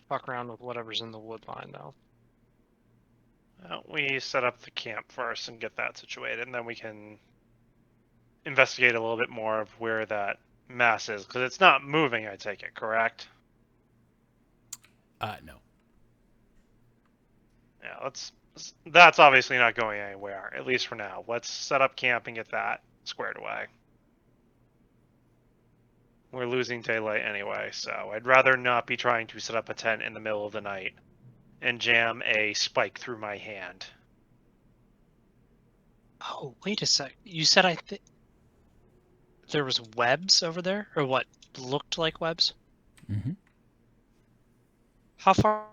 fuck around with whatever's in the wood line, though. We set up the camp first and get that situated, and then we can investigate a little bit more of where that mass is, because it's not moving, I take it, correct? No. Yeah, that's obviously not going anywhere, at least for now. Let's set up camp and get that squared away. We're losing daylight anyway, so I'd rather not be trying to set up a tent in the middle of the night and jam a spike through my hand. Oh, wait a sec. You said there was webs over there? Or what looked like webs? Mm-hmm. How far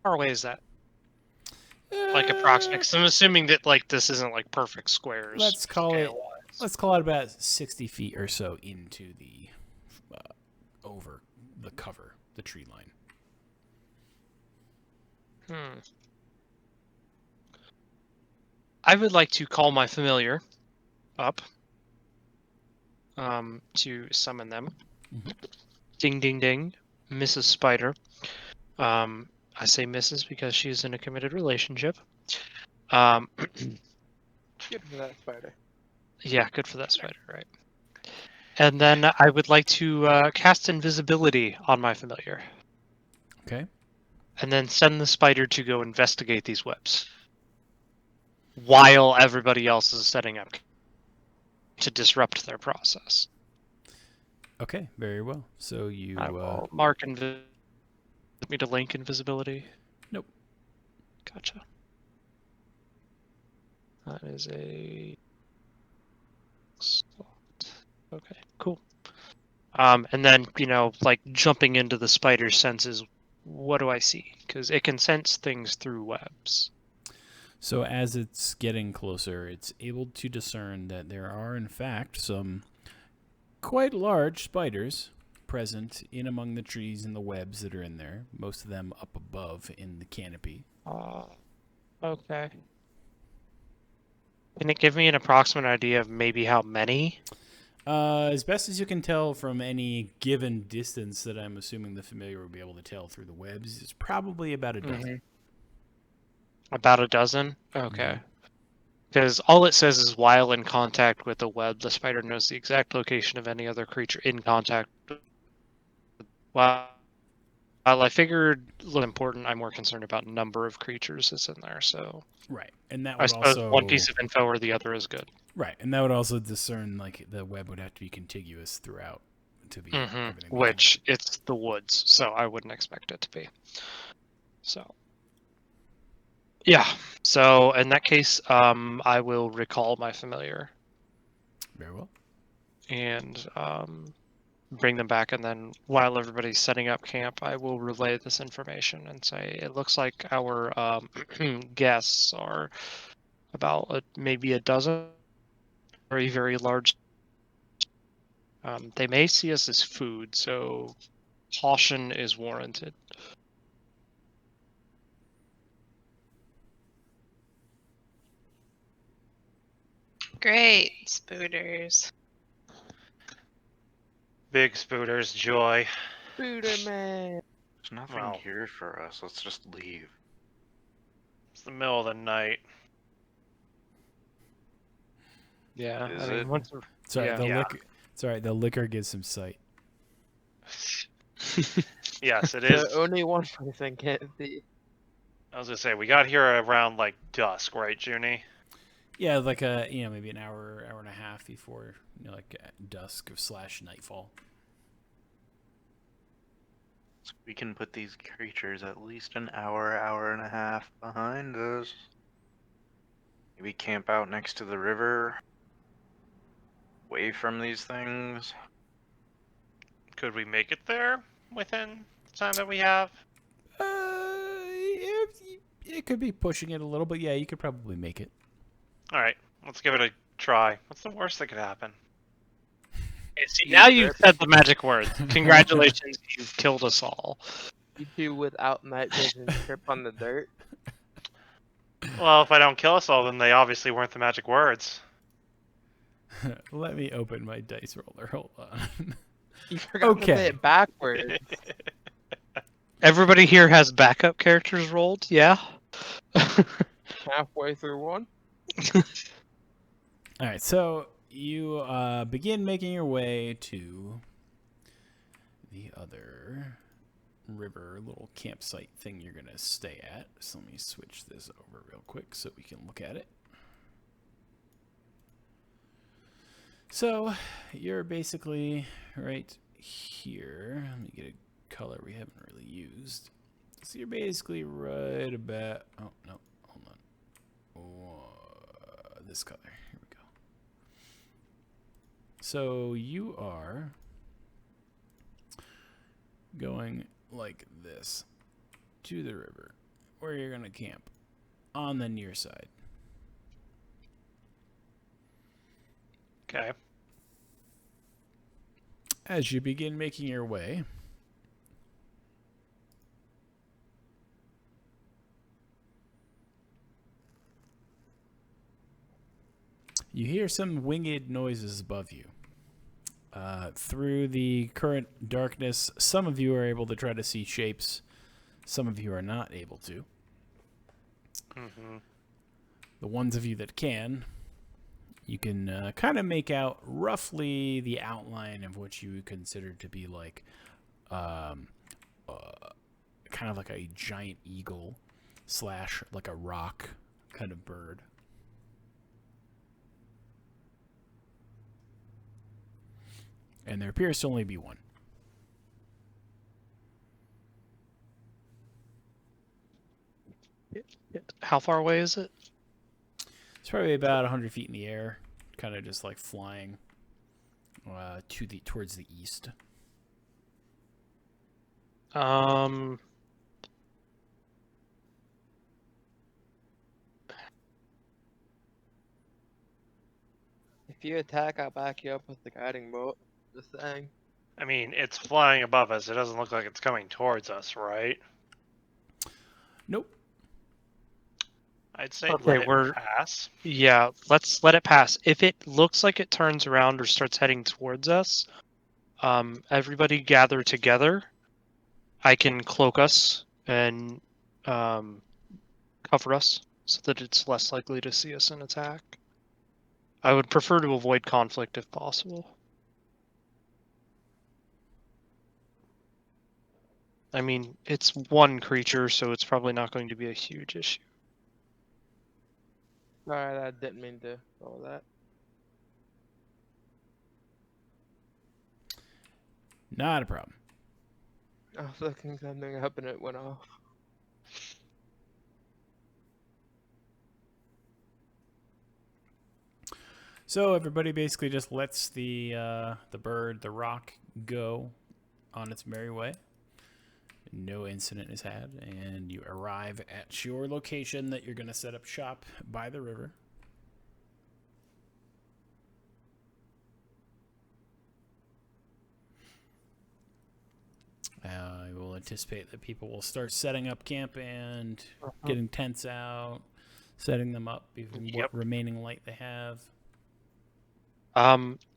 away is that? Like approximately? 'Cause I'm assuming that like this isn't like perfect squares. Let's call it. scale-wise. Let's call it about 60 feet or so into the over the cover, the tree line. I would like to call my familiar up to summon them. Mhm. Ding, ding, ding. Mrs. Spider. I say Mrs. because she's in a committed relationship. Good for that spider. Yeah, good for that spider, right? And then I would like to cast invisibility on my familiar. Okay. And then send the spider to go investigate these webs. While everybody else is setting up to disrupt their process. Okay. Very well. So you. I will mark me to link invisibility. Nope. Gotcha. That is a slot. Okay, cool. And then, like jumping into the spider senses, what do I see? Because it can sense things through webs. So as it's getting closer, it's able to discern that there are, in fact, some quite large spiders present in among the trees and the webs that are in there. Most of them up above in the canopy. Okay. Can it give me an approximate idea of maybe how many? As best as you can tell from any given distance that I'm assuming the familiar will be able to tell through the webs, it's probably about a dozen. About a dozen? Okay. Mhm. Because all it says is while in contact with the web, the spider knows the exact location of any other creature in contact. While I figured a little important, I'm more concerned about number of creatures that's in there. So Right, and that I would suppose also one piece of info or the other is good. right, and that would also discern like the web would have to be contiguous throughout to be everything. Which it's the woods, so I wouldn't expect it to be. So yeah. So in that case, I will recall my familiar Very well. and bring them back, and then while everybody's setting up camp, I will relay this information and say it looks like our guests are about maybe a dozen, very very large. They may see us as food, so caution is warranted. Great, spooters. Big spooters, joy. Spooderman. There's nothing Wow. here for us. Let's just leave. It's the middle of the night. Yeah, Is I mean it? once. Sorry, Yeah. the Yeah. liquor. Sorry, the liquor gives some sight. Yes, it is. The only one person can't see. I was gonna say we got here around like dusk, right, Junie? Yeah, like maybe an hour and a half before like dusk / nightfall. So we can put these creatures at least an hour and a half behind us. Maybe camp out next to the river, away from these things. Could we make it there within the time that we have? It could be pushing it a little, but yeah, you could probably make it. All right, let's give it a try. What's the worst that could happen? See, now you've said the magic word. Congratulations, you've killed us all. You two without night vision trip on the dirt. Well, if I don't kill us all, then they obviously weren't the magic words. Let me open my dice roller. Hold on. You forgot to say Okay. it backwards. Everybody here has backup characters rolled, yeah? Halfway through one. All right, so you begin making your way to the other river little campsite thing you're gonna stay at. So let me switch this over real quick so we can look at it. So you're basically right here. Let me get a color we haven't really used. So you're basically right about. Oh no, hold on. This color. Here we go. So you are going like this. to the river, where you're going to camp on the near side. Okay. As you begin making your way, you hear some winged noises above you. Through the current darkness, some of you are able to try to see shapes. Some of you are not able to. Mm-hmm. The ones of you that can, you can kind of make out roughly the outline of what you would consider to be like kind of like a giant eagle / like a rock kind of bird. And there appears to only be one. How far away is it? It's probably about 100 feet in the air, kind of just like flying towards the east. If you attack, I'll back you up with the guiding bolt. Just saying. I mean, it's flying above us. It doesn't look like it's coming towards us, right? Nope. I'd say Okay, let we're- it pass. Yeah, let's let it pass. If it looks like it turns around or starts heading towards us, everybody gather together. I can cloak us and cover us so that it's less likely to see us and attack. I would prefer to avoid conflict if possible. I mean, it's one creature, so it's probably not going to be a huge issue. Alright, I didn't mean to roll that. Not a problem. I was looking something up and it went off. So everybody basically just lets the bird, the rock, go on its merry way. No incident is had, and you arrive at your location that you're going to set up shop by the river. I will anticipate that people will start setting up camp and getting tents out, setting them up, even Yep. what remaining light they have.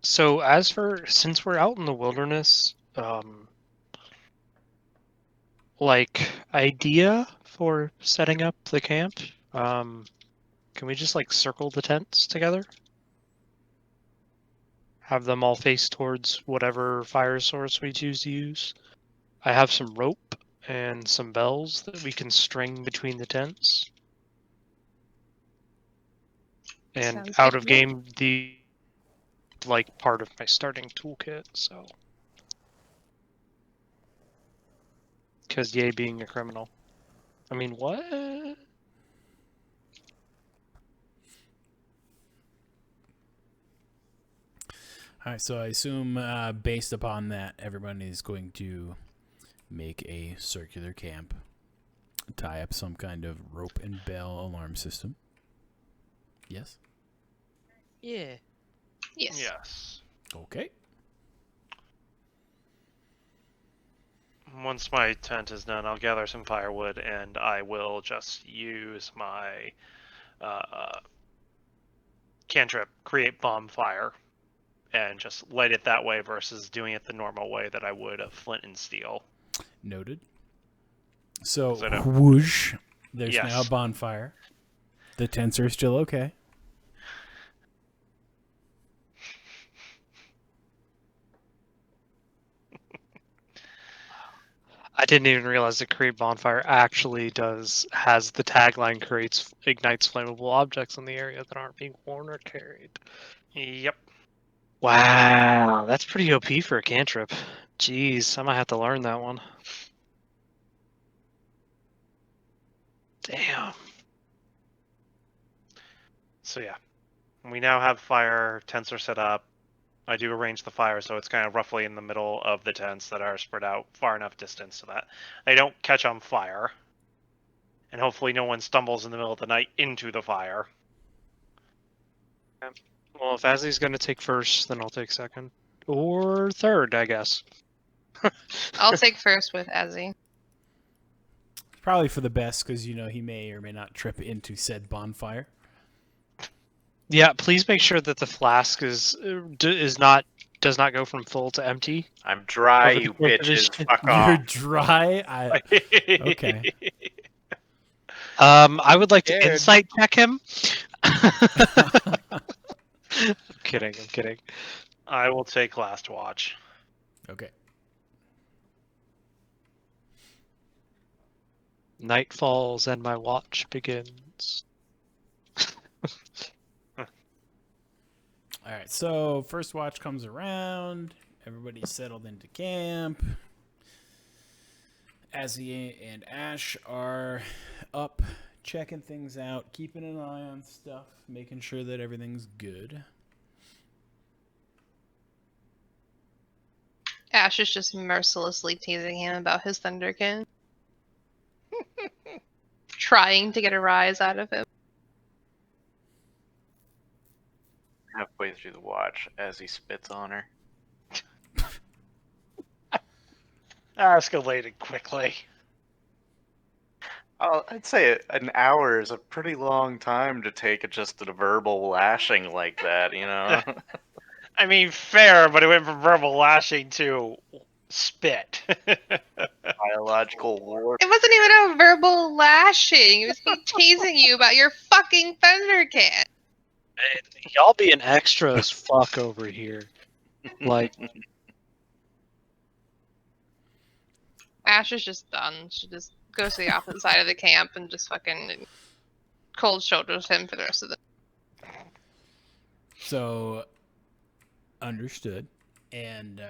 So since we're out in the wilderness, like idea for setting up the camp, can we just like circle the tents together? Have them all face towards whatever fire source we choose to use. I have some rope and some bells that we can string between the tents. And Sounds out good of to me. game, the like part of my starting toolkit, so. Because yay being a criminal. I mean, what? All right, so I assume based upon that, everybody is going to make a circular camp, tie up some kind of rope and bell alarm system. Yes? Yeah. Yes. Yes. Okay. Once my tent is done, I'll gather some firewood and I will just use my cantrip, create bonfire, and just light it that way versus doing it the normal way that I would of flint and steel. Noted. So, So I don't- whoosh, there's Yes. now a bonfire. The tents are still okay. I didn't even realize that Create Bonfire actually has the tagline ignites flammable objects in the area that aren't being worn or carried. Yep. Wow, that's pretty OP for a cantrip. Jeez, I might have to learn that one. Damn. So yeah, we now have fire. Tents are set up. I do arrange the fire so it's kind of roughly in the middle of the tents that are spread out far enough distance so that they don't catch on fire. and hopefully no one stumbles in the middle of the night into the fire. Well, if Azzy's going to take first, then I'll take second. Or third, I guess. I'll take first with Azzy. Probably for the best, because he may or may not trip into said bonfire. Yeah, please make sure that the flask does not go from full to empty. I'm dry, Over the you course of this bitches. shit. Fuck You're off. dry. Okay. I would like to Scared. insight check him. I'm kidding. I will take last watch. Okay. Night falls and my watch begins. All right. So first watch comes around. Everybody's settled into camp. Azzy and Ash are up, checking things out, keeping an eye on stuff, making sure that everything's good. Ash is just mercilessly teasing him about his Thunderkin. Trying to get a rise out of him. Halfway through the watch, as he spits on her. Escalated quickly. Oh, I'd say an hour is a pretty long time to take just a verbal lashing like that, you know? I mean, fair, but it went from verbal lashing to spit. Biological war. It wasn't even a verbal lashing. It was me teasing you about your fucking Thunderkin. Y'all being extra as fuck over here. Like, Ash is just done. She just goes to the opposite side of the camp and just fucking cold shoulders him for the rest of the. So, understood. And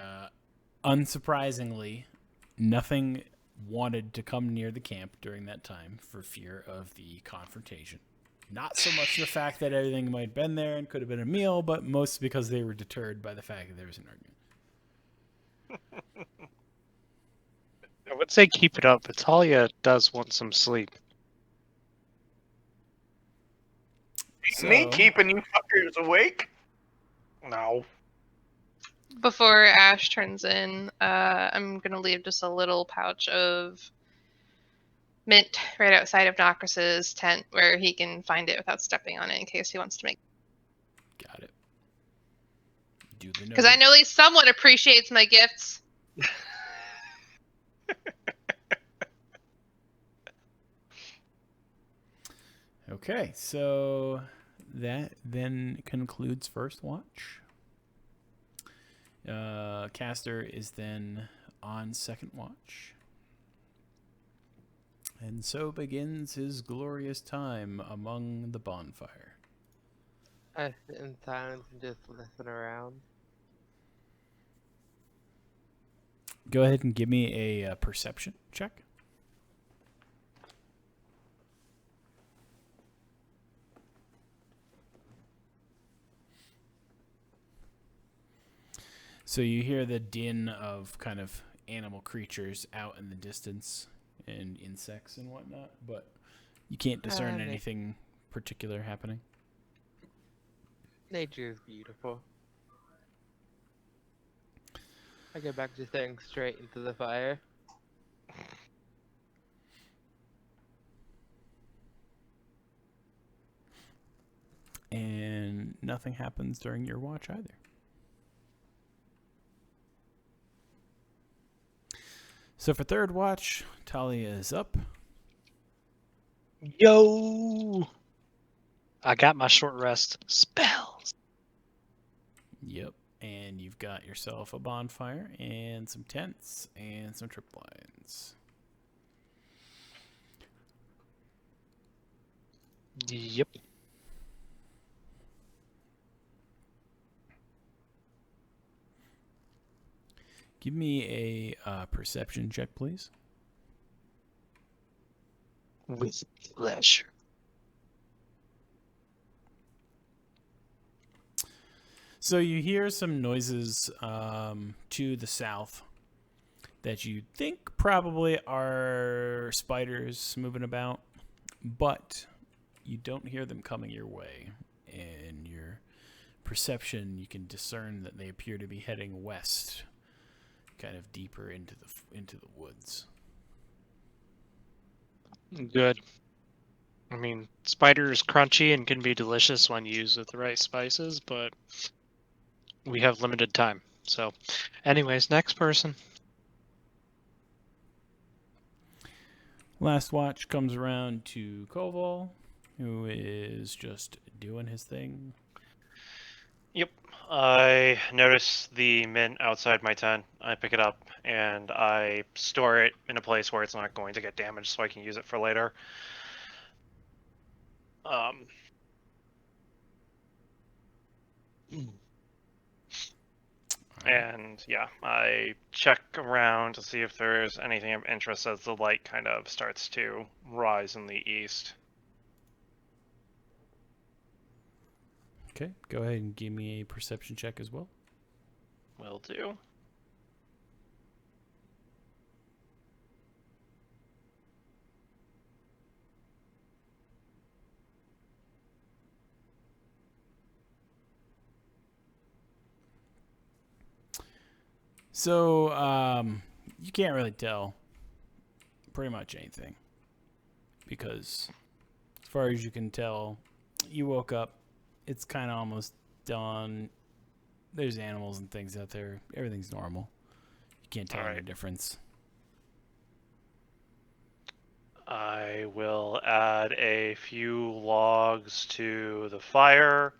unsurprisingly, nothing wanted to come near the camp during that time for fear of the confrontation. Not so much the fact that everything might have been there and could have been a meal, but most because they were deterred by the fact that there was an argument. I would say keep it up, but Talia does want some sleep. Me So- keeping you fuckers awake? No. Before Ash turns in, I'm gonna leave just a little pouch of mint right outside of Nocris's tent where he can find it without stepping on it in case he wants to make. Got it. Do the Because I know at least someone appreciates my gifts. Okay, so that then concludes first watch. Caster is then on second watch. And so begins his glorious time among the bonfire. I sit in silence and just listen around. Go ahead and give me a perception check. So you hear the din of kind of animal creatures out in the distance and insects and whatnot, but you can't discern na- anything particular happening. Nature is beautiful. I get back to staring straight into the fire. And nothing happens during your watch either. So for third watch, Talia is up. Yo! I got my short rest spells. Yep. And you've got yourself a bonfire and some tents and some trip lines. Yep. Give me a perception check, please. With pleasure. So you hear some noises to the south that you think probably are spiders moving about. but you don't hear them coming your way. In your perception, you can discern that they appear to be heading west, kind of deeper into the woods. Good. I mean, spider is crunchy and can be delicious when used with the right spices, but we have limited time. So, anyways, next person. Last watch comes around to Koval, who is just doing his thing. Yep. I notice the mint outside my tent. I pick it up and I store it in a place where it's not going to get damaged so I can use it for later. And yeah, I check around to see if there's anything of interest as the light kind of starts to rise in the east. Okay, go ahead and give me a perception check as well. Will do. So, you can't really tell pretty much anything. Because, as far as you can tell, you woke up, it's kind of almost dawn. There's animals and things out there. Everything's normal. You can't tell any difference. I will add a few logs to the fire,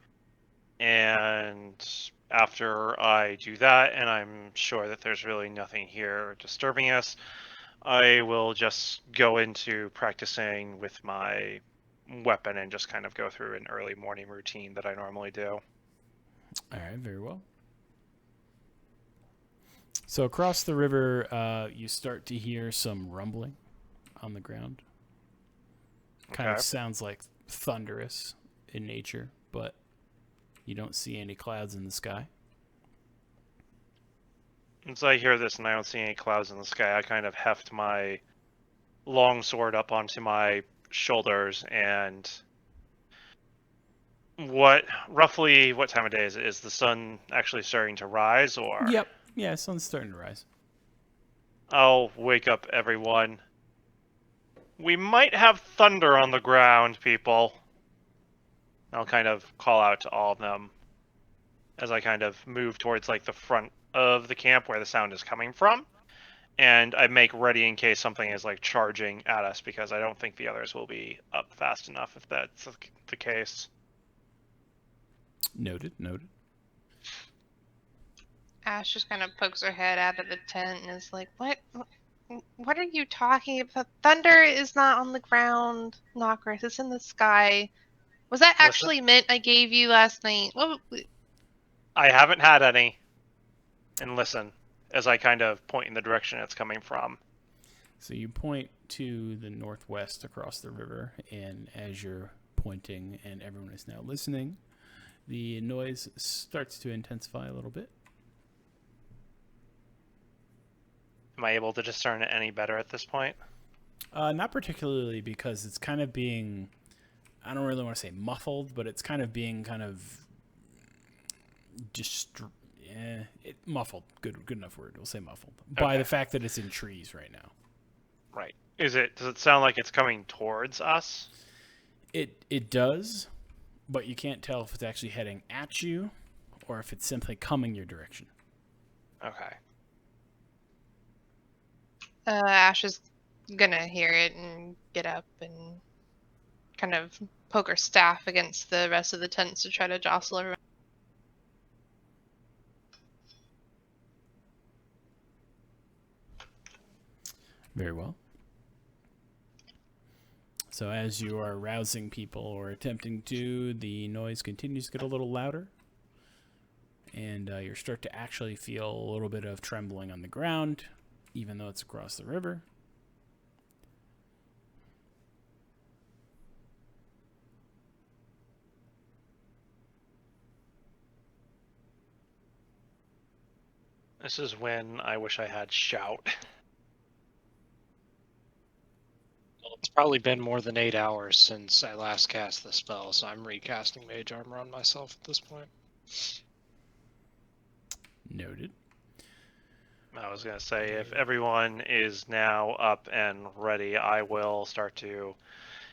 and after I do that, and I'm sure that there's really nothing here disturbing us, I will just go into practicing with my weapon and just kind of go through an early morning routine that I normally do. All right, very well. So across the river, you start to hear some rumbling on the ground. Kind of sounds like thunderous in nature, but you don't see any clouds in the sky. As I hear this and I don't see any clouds in the sky, I kind of heft my long sword up onto my shoulders and roughly what time of day is it? Is the sun actually starting to rise, or? Yep. Yeah, sun's starting to rise. I'll wake up everyone. We might have thunder on the ground, people. I'll kind of call out to all of them as I kind of move towards like the front of the camp where the sound is coming from. And I make ready in case something is like charging at us, because I don't think the others will be up fast enough if that's the case. Noted. Ash just kind of pokes her head out of the tent and is like, What are you talking about? Thunder is not on the ground, Nokris. It's in the sky. Was that actually mint I gave you last night? I haven't had any. And listen, as I kind of point in the direction it's coming from. So you point to the northwest across the river, and as you're pointing and everyone is now listening, the noise starts to intensify a little bit. Am I able to discern it any better at this point? Not particularly, because it's kind of being, I don't really want to say muffled, but it's kind of being muffled. Good enough word. We'll say muffled. Okay. By the fact that it's in trees right now. Right. Does it sound like it's coming towards us? It does, but you can't tell if it's actually heading at you or if it's simply coming your direction. Okay. Ash is gonna hear it and get up and kind of poke her staff against the rest of the tents to try to jostle everyone. Very well. So as you are rousing people or attempting to, the noise continues to get a little louder. And you start to actually feel a little bit of trembling on the ground, even though it's across the river. This is when I wish I had shout. Well, it's Probably been more than 8 hours since I last cast the spell, so I'm recasting Mage Armor on myself at this point. Noted. I was gonna say, if everyone is now up and ready, I will start to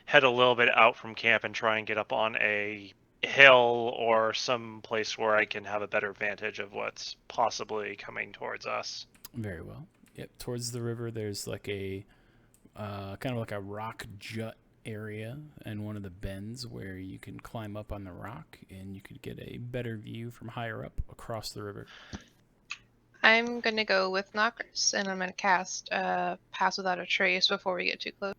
head a little bit out from camp and try and get up on a hill or some place where I can have a better vantage of what's possibly coming towards us. Very well. Yep. Towards the river, there's like a kind of like a rock jut area and one of the bends where you can climb up on the rock and you could get a better view from higher up across the river. I'm gonna go with Knockers, and I'm gonna cast Pass Without a Trace before we get too close.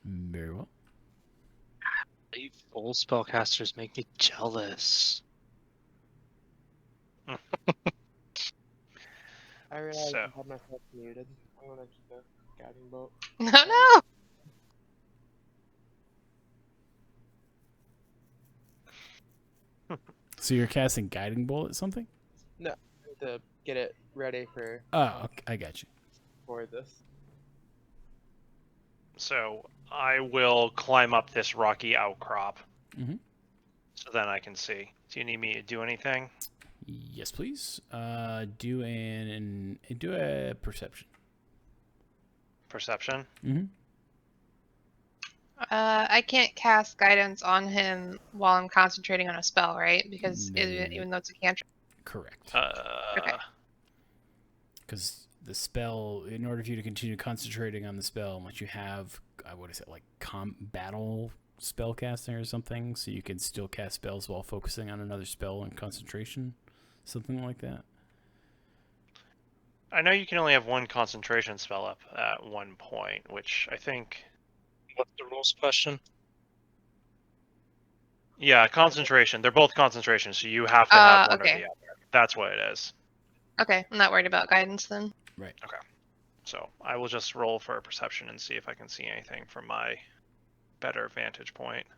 Very well. You full spellcasters make me jealous. I realized So. I had myself muted. I'm gonna keep a guiding bolt. No, no. So you're casting Guiding Bolt at something? To get it ready for Oh, okay, I got you. this. So I will climb up this rocky outcrop. Mhm. So then I can see. Do you need me to do anything? Yes, please. Do a perception. Perception? Mm-hmm. I can't cast guidance on him while I'm concentrating on a spell, right? Because No. even though it's a cantrip. Correct. Okay. Because the spell, in order for you to continue concentrating on the spell, unless you have, what is it, like battle spell casting or something, so you can still cast spells while focusing on another spell and concentration, something like that. I know you can only have one concentration spell up at one point, which I think... What's the rules question? Yeah, concentration. They're both concentration, so you have to have one or Okay. the other. That's what it is. Okay, I'm not worried about guidance then. Right. So I will just roll for a perception and see if I can see anything from my better vantage point.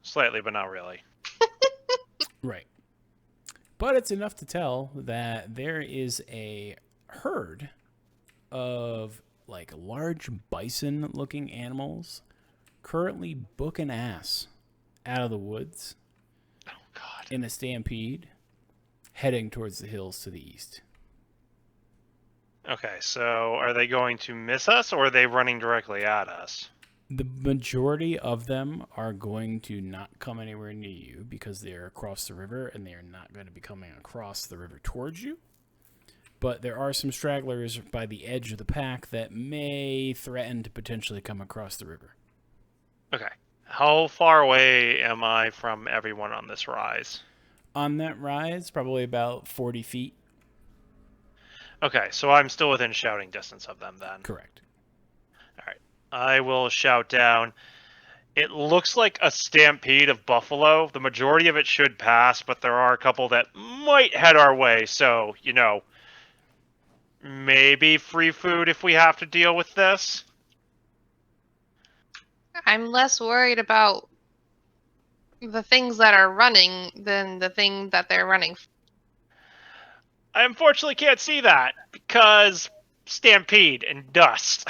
Slightly, but not really. Right. But it's enough to tell that there is a herd of like large bison-looking animals currently booking ass out of the woods Oh, God. in a stampede heading towards the hills to the east. Okay, so are they going to miss us, or are they running directly at us? The majority of them are going to not come anywhere near you because they're across the river and they are not going to be coming across the river towards you. But there are some stragglers by the edge of the pack that may threaten to potentially come across the river. Okay. How far away am I from everyone on this rise? On that rise, probably about 40 feet. Okay, so I'm still within shouting distance of them then. Correct. I will shout down. It looks like a stampede of buffalo. The majority of it should pass, but there are a couple that might head our way. So, maybe free food if we have to deal with this. I'm less worried about the things that are running than the thing that they're running. I unfortunately can't see that because stampede and dust.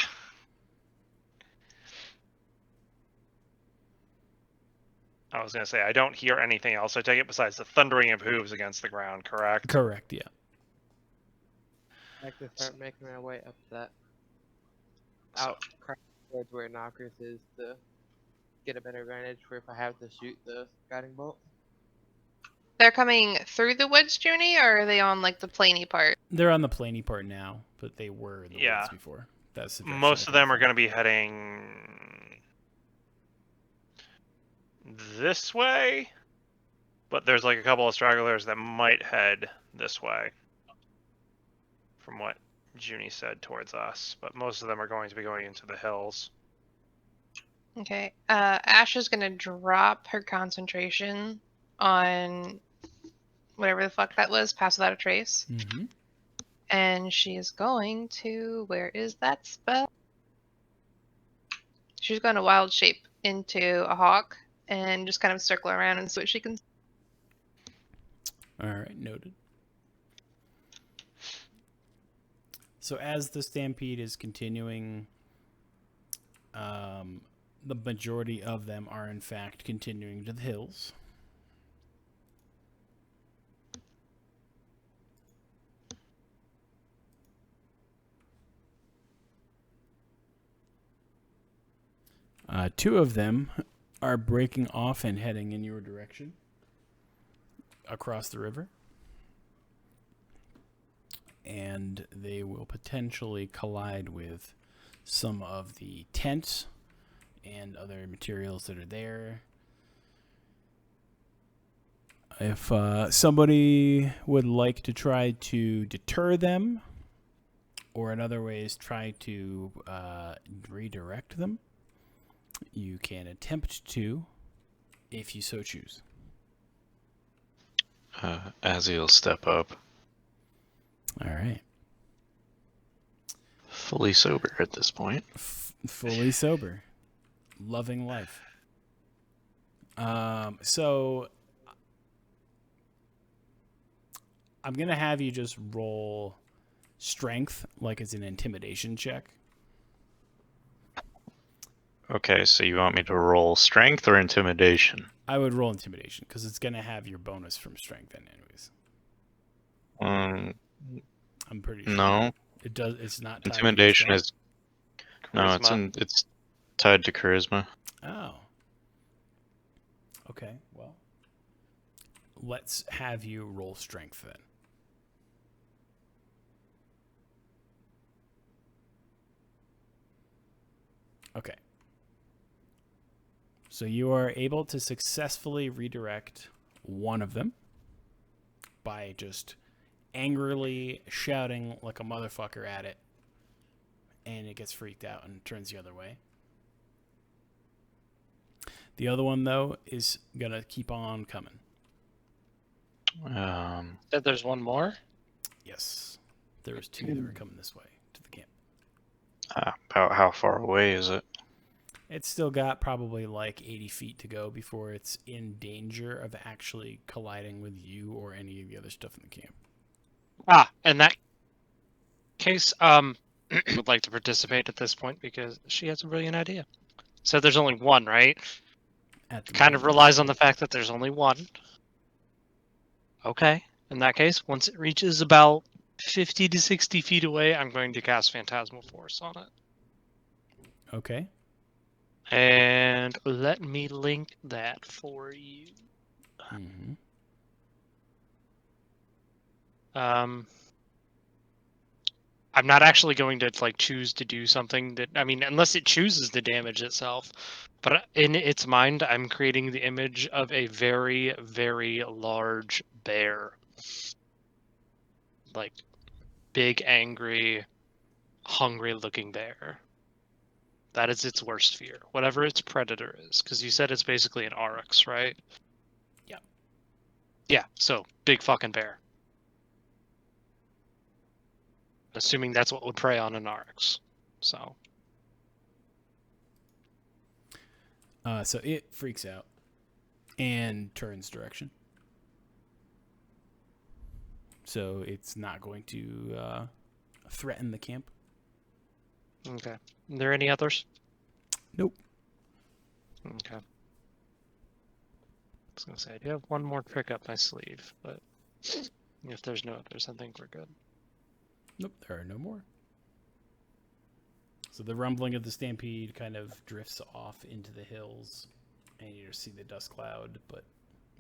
I was going to say, I don't hear anything else. I take it besides the thundering of hooves against the ground, correct? Correct, yeah. I like to start making my way up that out towards where Knockers is to get a better advantage for if I have to shoot the guiding bolt. They're coming through the woods, Junie, or are they on like the plainy part? They're on the plainy part now, but they were in the Yeah. woods before. That's the direction Most of they're them are coming going to be heading this way, but there's like a couple of stragglers that might head this way, from what Junie said towards us. But most of them are going to be going into the hills. Okay. Ash is gonna drop her concentration on whatever the fuck that was, Pass Without a Trace. from. Mm-hmm. And she's going to, where is that spell? She's going to wild shape into a hawk and just kind of circle around and see what she can. All right, noted. So as the stampede is continuing, the majority of them are in fact continuing to the hills. Two of them are breaking off and heading in your direction across the river. And they will potentially collide with some of the tents and other materials that are there. If somebody would like to try to deter them, or in other ways try to redirect them, you can attempt to, if you so choose. Azzy will step up. All right. Fully sober at this point. Fully sober. Loving life. So I'm going to have you just roll strength like it's an intimidation check. Okay, so you want me to roll strength or intimidation? I would roll intimidation because it's going to have your bonus from strength in anyways. I'm pretty sure. No. It does. It's not tied Intimidation to your is no. Charisma. It's tied to charisma. Oh. Okay. Well, let's have you roll strength then. Okay. So you are able to successfully redirect one of them by just angrily shouting like a motherfucker at it, and it gets freaked out and turns the other way. The other one, though, is going to keep on coming. Said there's one more? Yes. There's two that are coming this way to the camp. About how far away is it? It's still got probably like 80 feet to go before it's in danger of actually colliding with you or any of the other stuff in the camp. In that case, would like to participate at this point because she has a brilliant idea. So there's only one, right? At the Kind of moment. relies on the fact that there's only one. Okay. In that case, once it reaches about 50 to 60 feet away, I'm going to cast Phantasmal Force on it. Okay. And let me link that for you. Mm-hmm. I'm not actually going to choose to do something that, I mean, unless it chooses the damage itself. But in its mind, I'm creating the image of a very, very large bear. Like, big, angry, hungry-looking bear. That is its worst fear. Whatever its predator is. Because you said it's basically an oryx, right? Yep. Yeah, so, big fucking bear. Assuming that's what would prey on an oryx. So So it freaks out and turns direction. So it's not going to threaten the camp. okay. Are there any others? Nope. Okay. I was gonna say I do have one more trick up my sleeve, but if there's no others, I think we're good. Nope, there are no more. So the rumbling of the stampede kind of drifts off into the hills, and you see the dust cloud, but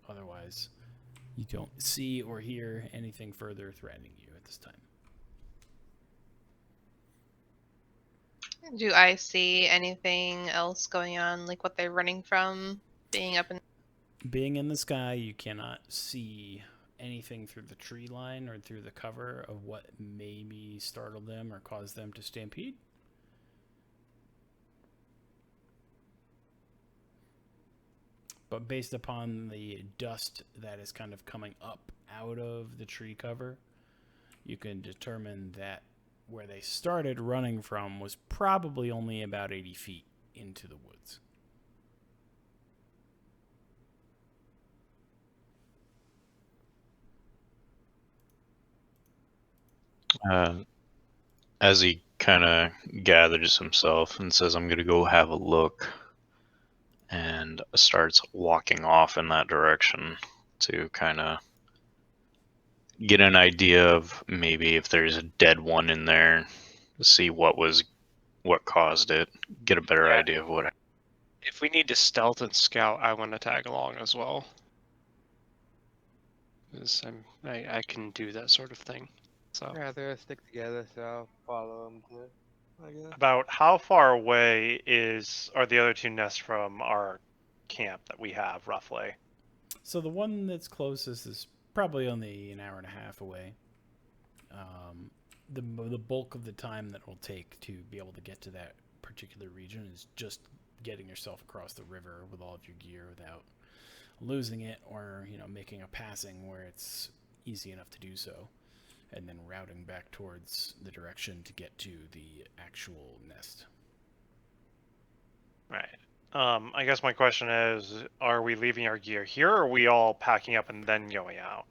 otherwise you don't see or hear anything further threatening you at this time. Do I see anything else going on, like what they're running from, being up in... Being in the sky, you cannot see anything through the tree line or through the cover of what maybe startled them or caused them to stampede. But based upon the dust that is kind of coming up out of the tree cover, you can determine that where they started running from was probably only about 80 feet into the woods. As he kind of gathers himself and says, I'm going to go have a look, and starts walking off in that direction to kind of get an idea of maybe if there's a dead one in there, see what caused it, get a better Yeah. idea of what. If we need to stealth and scout, I want to tag along as well. Because I can do that sort of thing. So Rather stick together, so I'll follow him too. I guess. About how far away are the other two nests from our camp that we have, roughly? So the one that's closest is probably only an hour and a half away. The bulk of the time that it will take to be able to get to that particular region is just getting yourself across the river with all of your gear without losing it, or making a passing where it's easy enough to do so, and then routing back towards the direction to get to the actual nest. Right. I guess my question is, are we leaving our gear here, or are we all packing up and then going out?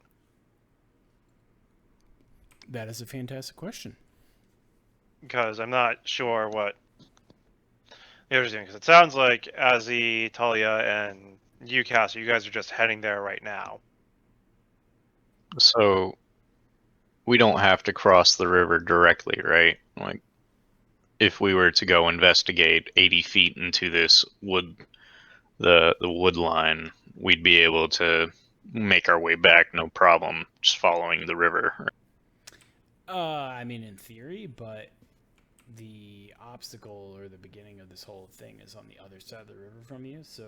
That is a fantastic question. Because I'm not sure what the other's doing. Because it sounds like Azzy, Talia, and you, Cassie, you guys are just heading there right now. So we don't have to cross the river directly, right? Like, if we were to go investigate 80 feet into this the wood line, we'd be able to make our way back, no problem, just following the river. I mean, in theory, but the obstacle or the beginning of this whole thing is on the other side of the river from you, so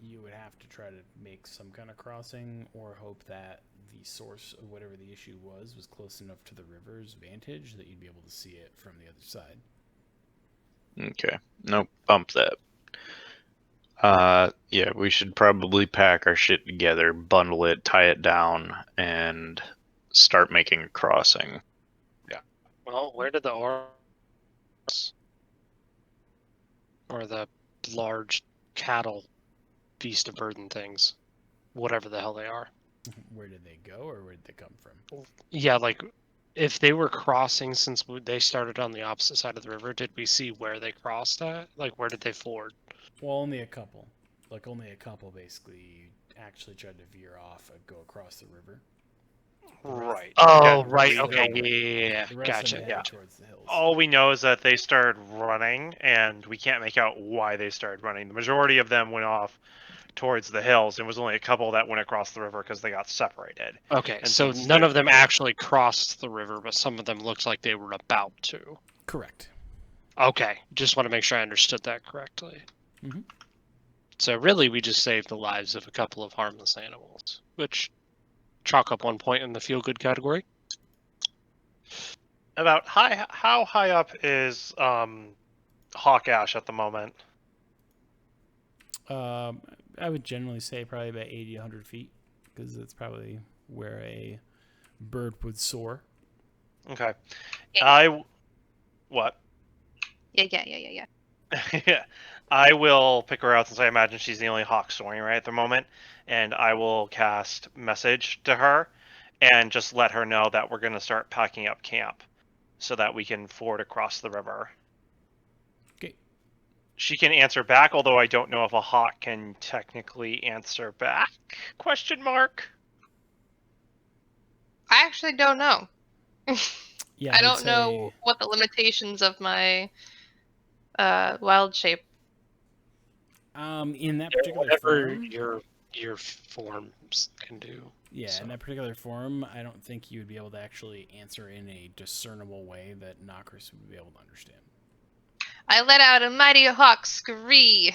you would have to try to make some kind of crossing or hope that the source of whatever the issue was close enough to the river's vantage that you'd be able to see it from the other side. Okay. Nope, bump that. Yeah, we should probably pack our shit together, bundle it, tie it down, and start making a crossing. well, where did the or the large cattle beast of burden things, whatever the hell they are? Where did they go, or where did they come from? Yeah, like if they were crossing, since they started on the opposite side of the river, did we see where they crossed at? Like, where did they ford? Well, only a couple. Like, only a couple basically actually tried to veer off and go across the river. Right. Oh, Yeah, right. we Okay. know- Yeah. The rest Gotcha. of them yeah. headed towards the hills. All we know is that they started running, and we can't make out why they started running. The majority of them went off towards the hills, and it was only a couple that went across the river because they got separated. Okay. And So since none they- of them actually crossed the river, but some of them looked like they were about to. Correct. Okay. Just want to make sure I understood that correctly. Mhm. So really, we just saved the lives of a couple of harmless animals, which chalk up 1 point in the feel-good category. About how high up is Hawk Ash at the moment? I would generally say probably about 80, 100 feet, because that's probably where a bird would soar. Okay. Yeah. What? Yeah. Yeah. I will pick her out since I imagine she's the only hawk soaring right at the moment, and I will cast message to her and just let her know that we're going to start packing up camp so that we can ford across the river. Okay. She can answer back, although I don't know if a hawk can technically answer back? Question mark. I actually don't know. Yeah, I would don't know say- what the limitations of my wild shape. In that particular Whatever form, your forms can do. yeah, so. in that particular form, I don't think you would be able to actually answer in a discernible way that Nokris would be able to understand. I let out a mighty hawk scree.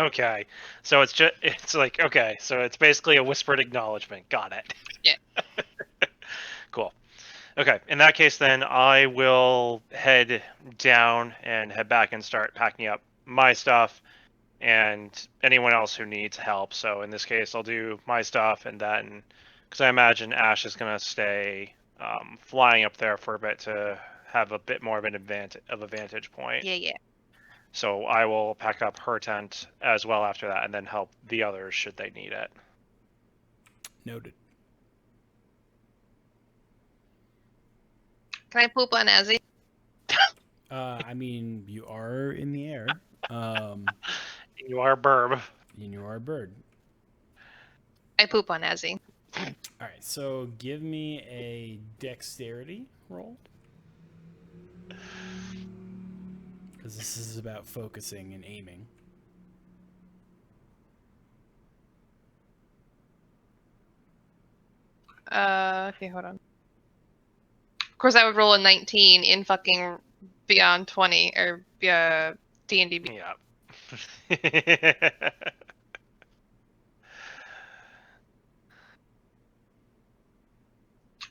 Okay, so it's like, okay, so it's basically a whispered acknowledgement. Got it. Yeah. Cool. Okay, in that case, then I will head down and head back and start packing up my stuff and anyone else who needs help. So in this case, I'll do my stuff, and then, because I imagine Ash is going to stay flying up there for a bit to have a bit more of a vantage point. Yeah. So I will pack up her tent as well after that, and then help the others should they need it. Noted. Can I poop on Azzy? I mean, you are in the air. You are a burb. And you are a bird. I poop on Azzy. All right, so give me a dexterity roll. Because this is about focusing and aiming. Okay, hold on. Of course, I would roll a 19 in fucking Beyond 20 or D&D.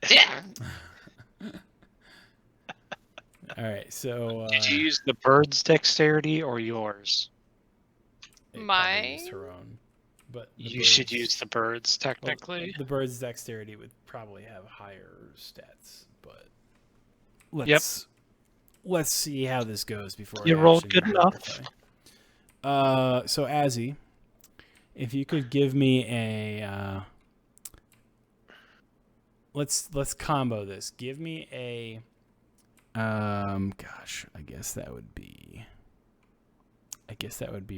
Yeah. All right, so Did you use the bird's dexterity or yours? it probably My- used her own, but the You should bird's- use the bird's well, technically. the bird's dexterity would probably have higher stats, but let's see how this goes before You I rolled actually good enough. verify. So Azzy, if you could give me a let's combo this. Give me a gosh, I guess that would be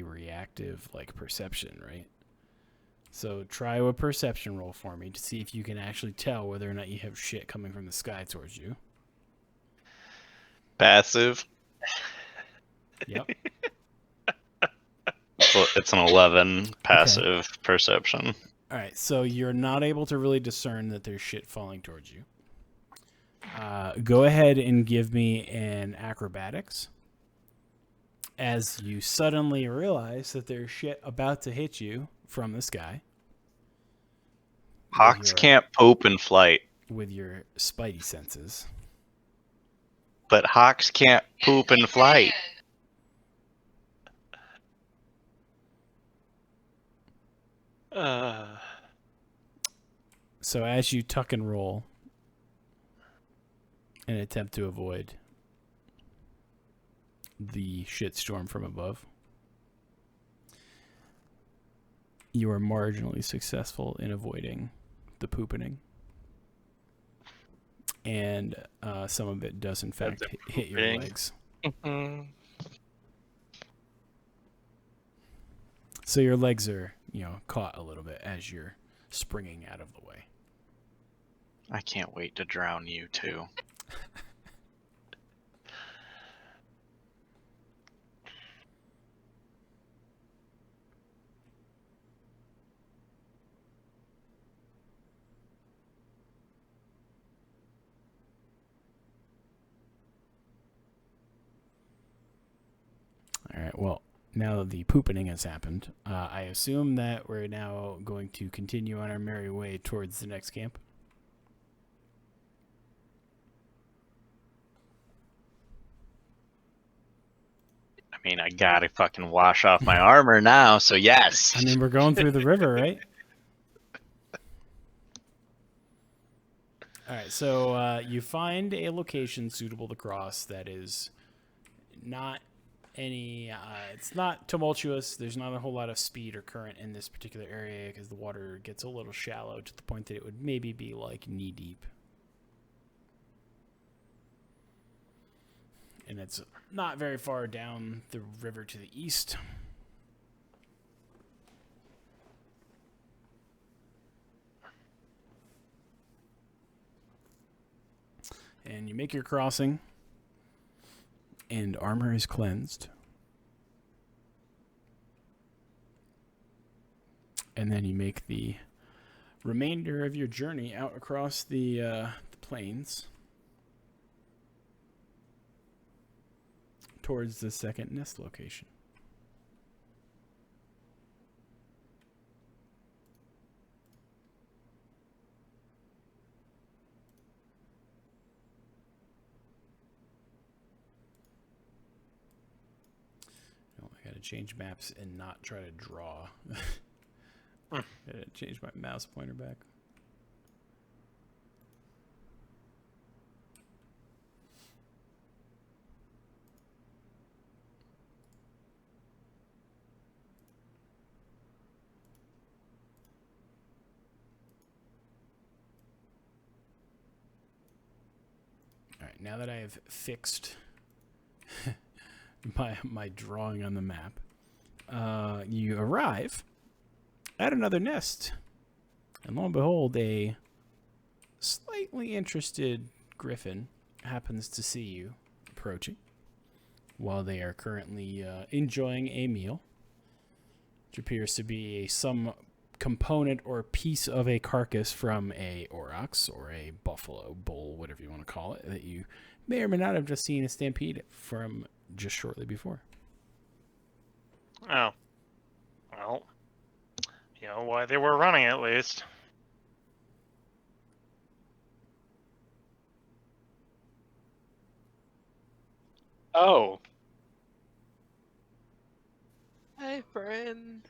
reactive, like perception, right? So try a perception roll for me to see if you can actually tell whether or not you have shit coming from the sky towards you. Passive. Yep. Well, it's an 11 passive perception. All right, so you're not able to really discern that there's shit falling towards you. Go ahead and give me an acrobatics. As you suddenly realize that there's shit about to hit you from the sky. Hawks can't poop in flight, With your spidey senses. but hawks can't poop in flight. So as you tuck and roll and attempt to avoid the shitstorm from above, you are marginally successful in avoiding the poopening. And some of it does, in fact, hit your pooping. legs. Mhm. So your legs are, caught a little bit as you're springing out of the way. I can't wait to drown you too. All right, well, now that the poopening has happened, I assume that we're now going to continue on our merry way towards the next camp. I mean, I gotta fucking wash off my armor now, so yes. I mean, we're going through the river, right? All right, so you find a location suitable to cross that is not it's not tumultuous. There's not a whole lot of speed or current in this particular area because the water gets a little shallow to the point that it would maybe be like knee deep. And it's not very far down the river to the east. And you make your crossing, and armor is cleansed. And then you make the remainder of your journey out across the plains towards the second nest location. I gotta change maps and not try to draw. Gotta change my mouse pointer back. Alright, now that I have fixed my drawing on the map. You arrive at another nest, and lo and behold, a slightly interested griffin happens to see you approaching while they are currently enjoying a meal, which appears to be some component or piece of a carcass from a aurochs or a buffalo bull, whatever you want to call it, that you may or may not have just seen a stampede from just shortly before. Oh. Well, you know why they were running at least. Oh. Hi, friend.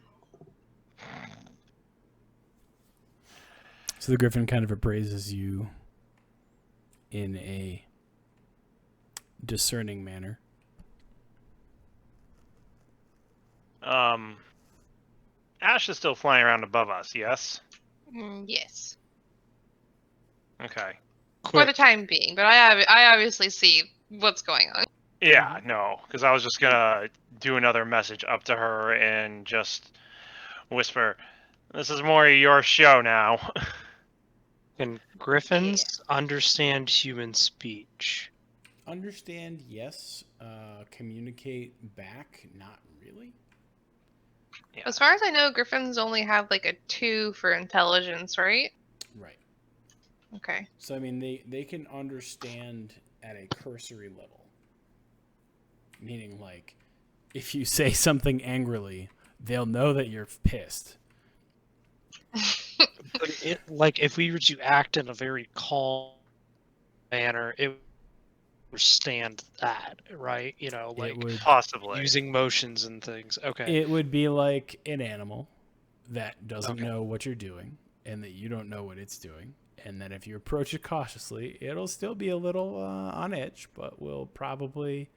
So the griffin kind of appraises you in a discerning manner. Ash is still flying around above us, yes? Yes. Okay. For the time being, but I obviously see what's going on. Yeah, no, because I was just gonna do another message up to her and just whisper, "This is more your show now." Can griffins understand human speech? Understand, yes. Communicate back, not really. Yeah. As far as I know, griffins only have like a 2 for intelligence, right? Right. Okay. So, I mean, they can understand at a cursory level. Meaning, like, if you say something angrily, they'll know that you're pissed. But like, if we were to act in a very calm manner, it would understand that, right? You know, like It would Possibly. using motions and things. Okay. it would be like an animal that doesn't Okay. know what you're doing and that you don't know what it's doing. And that if you approach it cautiously, it'll still be a little on edge, but will probably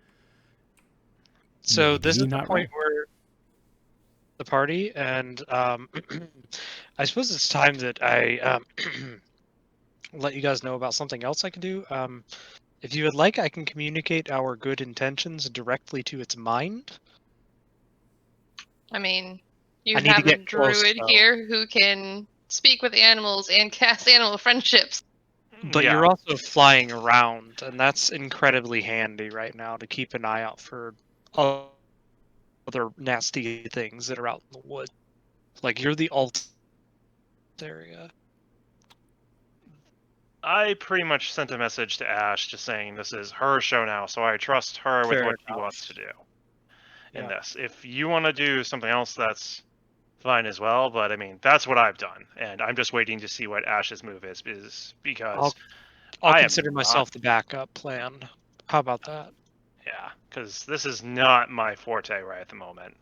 So this maybe is the not point where the party, and I suppose it's time that I let you guys know about something else I can do. If you would like, I can communicate our good intentions directly to its mind. I mean, you I need to have a get close, druid though. here who can speak with animals and cast animal friendships. But Yeah. you're also flying around, and that's incredibly handy right now to keep an eye out for other nasty things that are out in the woods. Like, you're the alt area. I pretty much sent a message to Ash just saying this is her show now, so I trust her with Fair what she enough. wants to do in Yeah. this. If you want to do something else, that's fine as well, but I mean, that's what I've done, and I'm just waiting to see what Ash's move is because I'll I am consider not- myself the backup plan. How about that? Yeah, because this is not my forte right at the moment.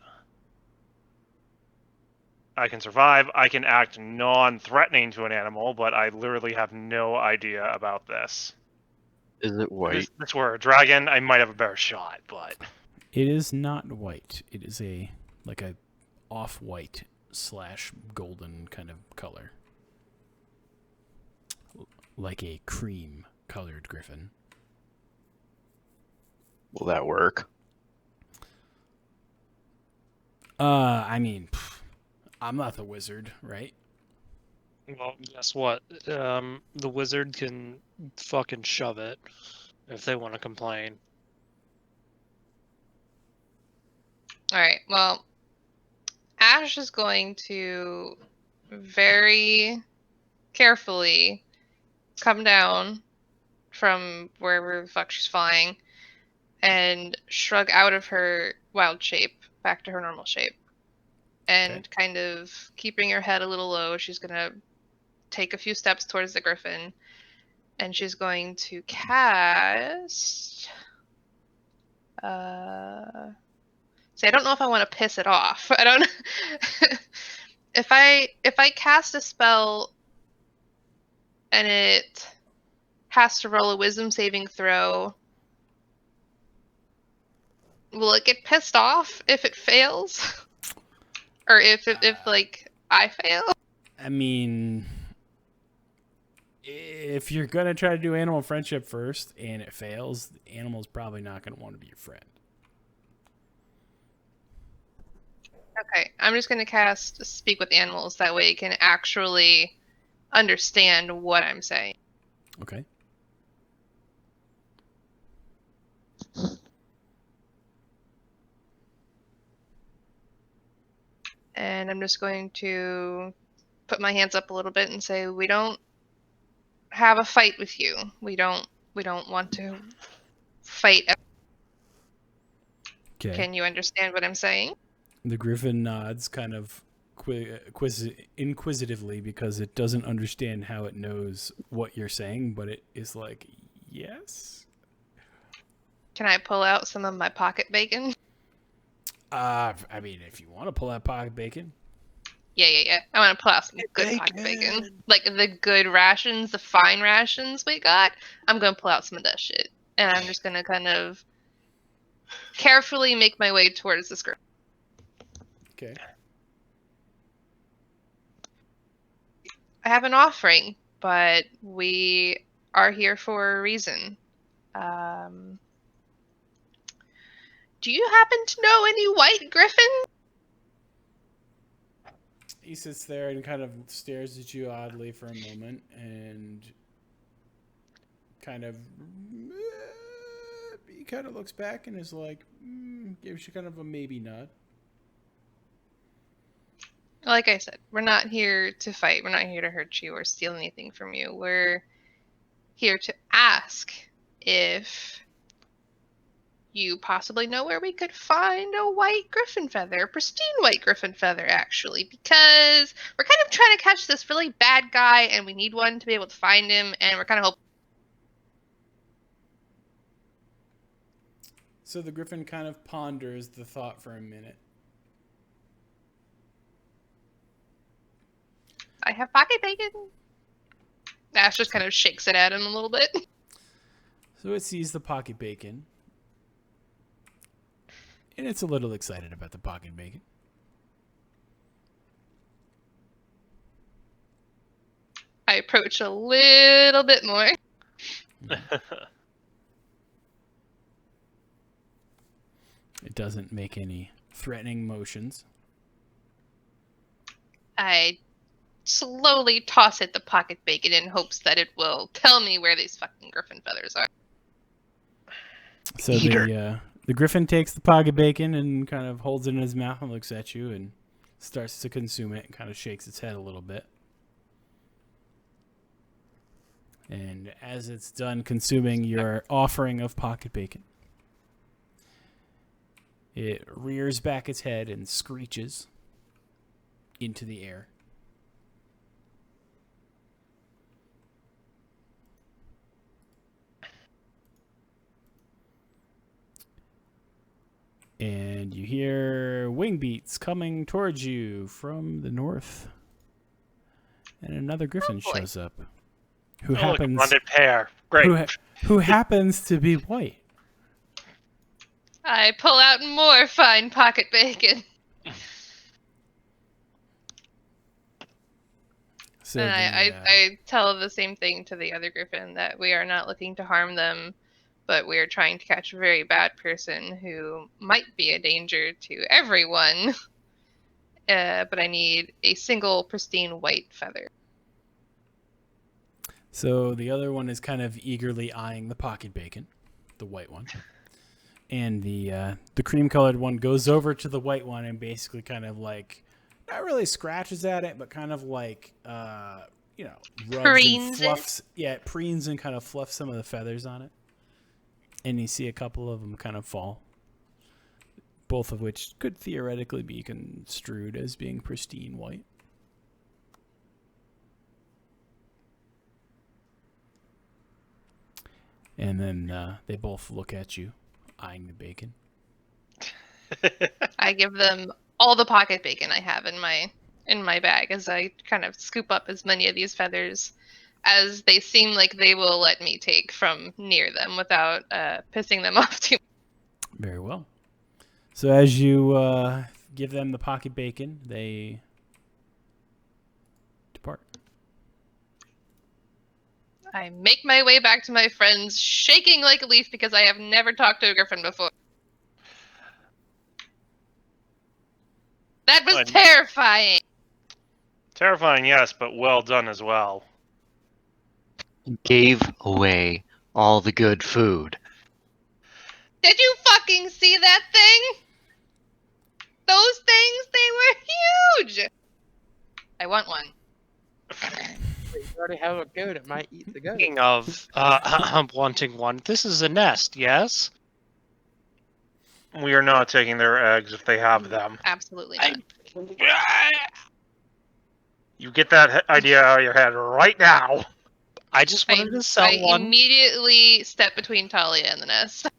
I can survive, I can act non-threatening to an animal, but I literally have no idea about this. Is it If white? this were a dragon, I might have a better shot, but It is not white. It is a off-white / golden kind of color. Like a cream colored griffin. Will that work? I mean, I'm not the wizard, right? Well, guess what? The wizard can fucking shove it if they want to complain. All right. Well, Ash is going to very carefully come down from wherever the fuck she's flying and shrug out of her wild shape back to her normal shape. And kind of keeping her head a little low, she's going to take a few steps towards the griffin, and she's going to cast see, I don't know if I want to piss it off. I don't if I cast a spell and it has to roll a wisdom saving throw, will it get pissed off if it fails? Or if like I fail? I mean, if you're gonna try to do animal friendship first and it fails, the animal's probably not gonna want to be your friend. Okay, I'm just gonna cast Speak with Animals. That way it can actually understand what I'm saying. Okay. And I'm just going to put my hands up a little bit and say, we don't have a fight with you. We don't want to fight. Okay. Can you understand what I'm saying? The griffin nods kind of inquisitively because it doesn't understand how it knows what you're saying, but it is like, yes. Can I pull out some of my pocket bacon? I mean, if you want to pull out pocket bacon. Yeah. I want to pull out some good pocket bacon. Like the good rations, the fine rations we got. I'm going to pull out some of that shit. And I'm just going to kind of carefully make my way towards the griffin. Okay. I have an offering, but we are here for a reason. Do you happen to know any white griffin? He sits there and kind of stares at you oddly for a moment and kind of he kind of looks back and is like, gives you kind of a maybe nod. Like I said, we're not here to fight. We're not here to hurt you or steal anything from you. We're here to ask if you possibly know where we could find a white griffin feather, a pristine white griffin feather, actually, because we're kind of trying to catch this really bad guy, and we need one to be able to find him, and we're kind of hoping. So the griffin kind of ponders the thought for a minute. I have pocket bacon. Ash just kind of shakes it at him a little bit. So it sees the pocket bacon. And it's a little excited about the pocket bacon. I approach a little bit more. It doesn't make any threatening motions. I slowly toss it the pocket bacon in hopes that it will tell me where these fucking griffin feathers are. So the griffin takes the pocket bacon and kind of holds it in his mouth and looks at you and starts to consume it and kind of shakes its head a little bit. And as it's done consuming your offering of pocket bacon, it rears back its head and screeches into the air. And you hear wing beats coming towards you from the north. And another griffin shows up. Who happens Look, pair. Great. Who happens to be white. I pull out more fine pocket bacon. So and I tell the same thing to the other griffin, that we are not looking to harm them, but we are trying to catch a very bad person who might be a danger to everyone. But I need a single pristine white feather. So the other one is kind of eagerly eyeing the pocket bacon, the white one. And the cream-colored one goes over to the white one and basically kind of like, not really scratches at it, but kind of like, rubs and fluffs. Yeah, it preens and kind of fluffs some of the feathers on it. And you see a couple of them kind of fall. Both of which could theoretically be construed as being pristine white. And then they both look at you, eyeing the bacon. I give them all the pocket bacon I have in my bag as I kind of scoop up as many of these feathers as they seem like they will let me take from near them without pissing them off too much. Very well. So as you give them the pocket bacon, they depart. I make my way back to my friends, shaking like a leaf because I have never talked to a griffin before. That was Fine. terrifying. Terrifying, yes, but well done as well. Gave away all the good food. Did you fucking see that thing? Those things, they were huge. I want one. Wait, you already have a goat. It might eat the goat. Speaking of wanting one, this is a nest, yes? We are not taking their eggs if they have them. Absolutely not. You get that idea out of your head right now. I just wanted to sell I one. immediately step between Talia and the nest.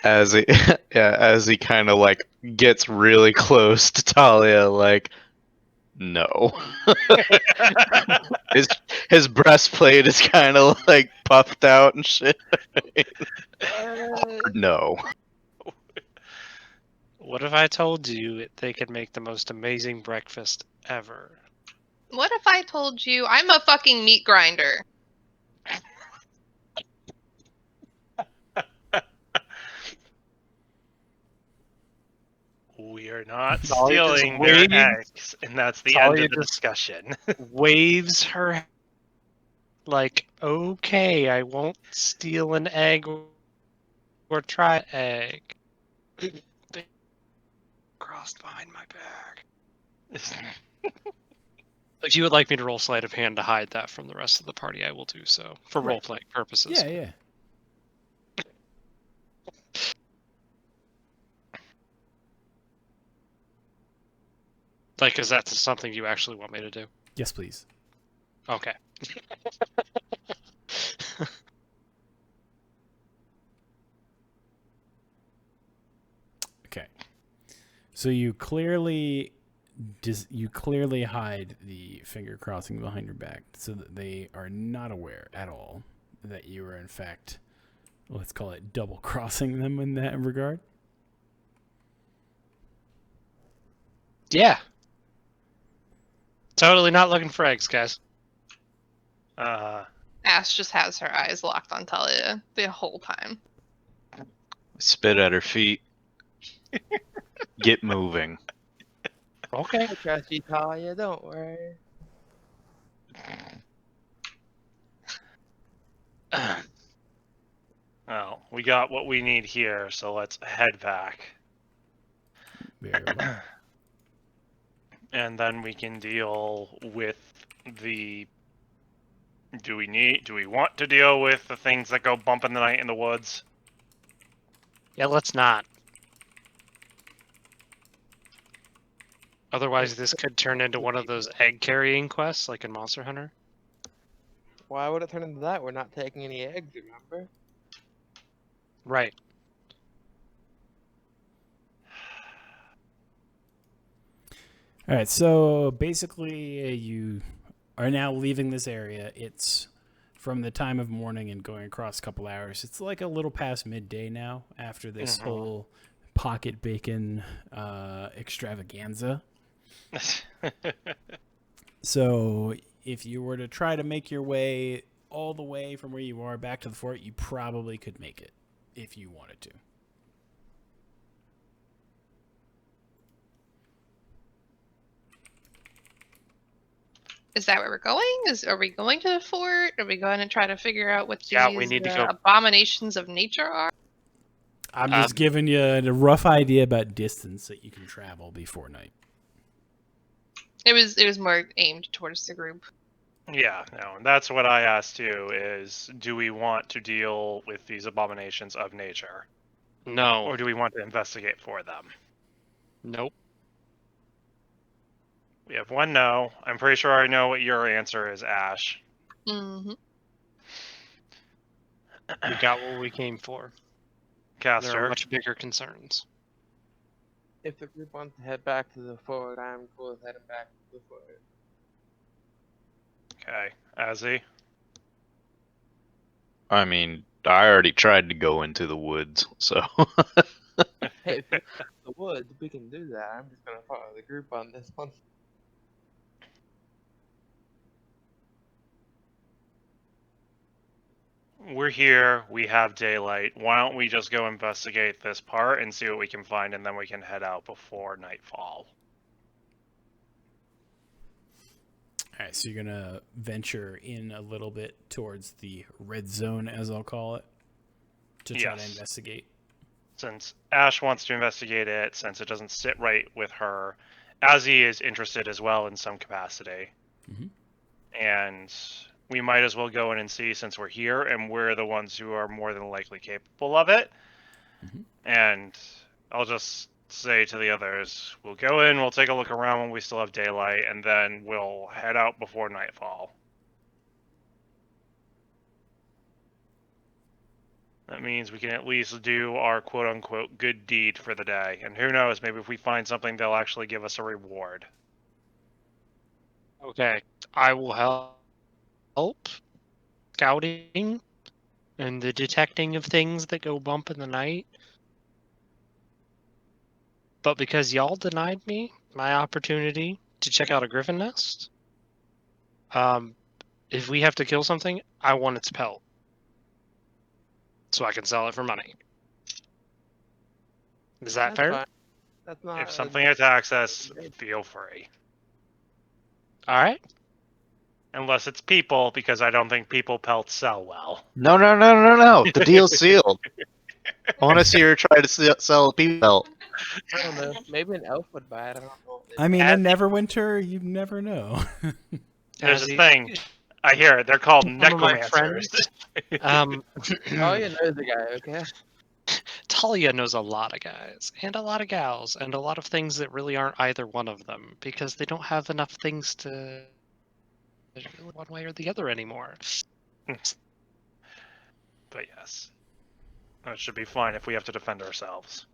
As he, as he kind of like gets really close to Talia, like, no. his breastplate is kind of like puffed out and shit. No. What if I told you they could make the most amazing breakfast ever? What if I told you I'm a fucking meat grinder? We are not Talia just stealing their waves- eggs, and that's the Talia end of the just- discussion. Waves her like, okay, I won't steal an egg or try an egg. They crossed behind my back. If you would like me to roll sleight of hand to hide that from the rest of the party, I will do so for Right. role-playing purposes. Yeah, yeah. Like, is that something you actually want me to do? Yes, please. Okay. Okay. So you clearly hide the finger crossing behind your back so that they are not aware at all that you are in fact, let's call it double crossing them in that regard. Yeah. Totally not looking for eggs, guys. Ash just has her eyes locked on Talia the whole time. Spit at her feet. Get moving. Okay. I trust you, Talia. Don't worry. Well, we got what we need here, so let's head back. Very well. And then we can deal with the... Do we want to deal with the things that go bump in the night in the woods? Yeah, let's not. Otherwise, this could turn into one of those egg carrying quests, like in Monster Hunter. Why would it turn into that? We're not taking any eggs, remember? Right. All right, so basically you are now leaving this area. It's from the time of morning and going across a couple hours. It's like a little past midday now after this whole pocket bacon extravaganza. So if you were to try to make your way all the way from where you are back to the fort, you probably could make it if you wanted to. Is that where we're going? Are we going to the fort? Are we going to try to figure out what Yeah, these we need to go- abominations of nature are? I'm just giving you a rough idea about distance that you can travel before night. It was more aimed towards the group. Yeah, no, and that's what I asked too, is do we want to deal with these abominations of nature? No. Or do we want to investigate for them? Nope. We have one no. I'm pretty sure I know what your answer is, Ash. Mm-hmm. We got what we came for. There are Caster. much bigger concerns. If the group wants to head back to the fort, I'm cool with heading back to the fort. Okay. Azzy. I mean, I already tried to go into the woods, so. Hey, if it's the woods, we can do that. I'm just gonna follow the group on this one. We're here. We have daylight. Why don't we just go investigate this part and see what we can find, and then we can head out before nightfall. All right, so you're gonna venture in a little bit towards the red zone, as I'll call it, to try to Yes. investigate. Since Ash wants to investigate it, since it doesn't sit right with her, Azzy is interested as well in some capacity. Mhm. And we might as well go in and see, since we're here and we're the ones who are more than likely capable of it. Mhm. And I'll just say to the others, we'll go in, we'll take a look around when we still have daylight, and then we'll head out before nightfall. That means we can at least do our quote-unquote good deed for the day. And who knows, maybe if we find something, they'll actually give us a reward. Okay, I will help scouting and the detecting of things that go bump in the night. But because y'all denied me my opportunity to check out a griffin nest, if we have to kill something, I want its pelt, so I can sell it for money. Is that That's fair? fine. That's not. If something attacks us, feel free. All right. Unless it's people, because I don't think people pelts sell well. No. The deal's sealed. I want to see her try to sell a people belt. I don't know. Maybe an elf would buy it. I don't know. I mean, As in the- Neverwinter, you never know. There's As a the- thing. I hear it. They're called Some of my necromancers. Talia knows the guy, okay? Talia knows a lot of guys and a lot of gals and a lot of things that really aren't either one of them because they don't have enough things to one way or the other anymore. But yes. That should be fine if we have to defend ourselves.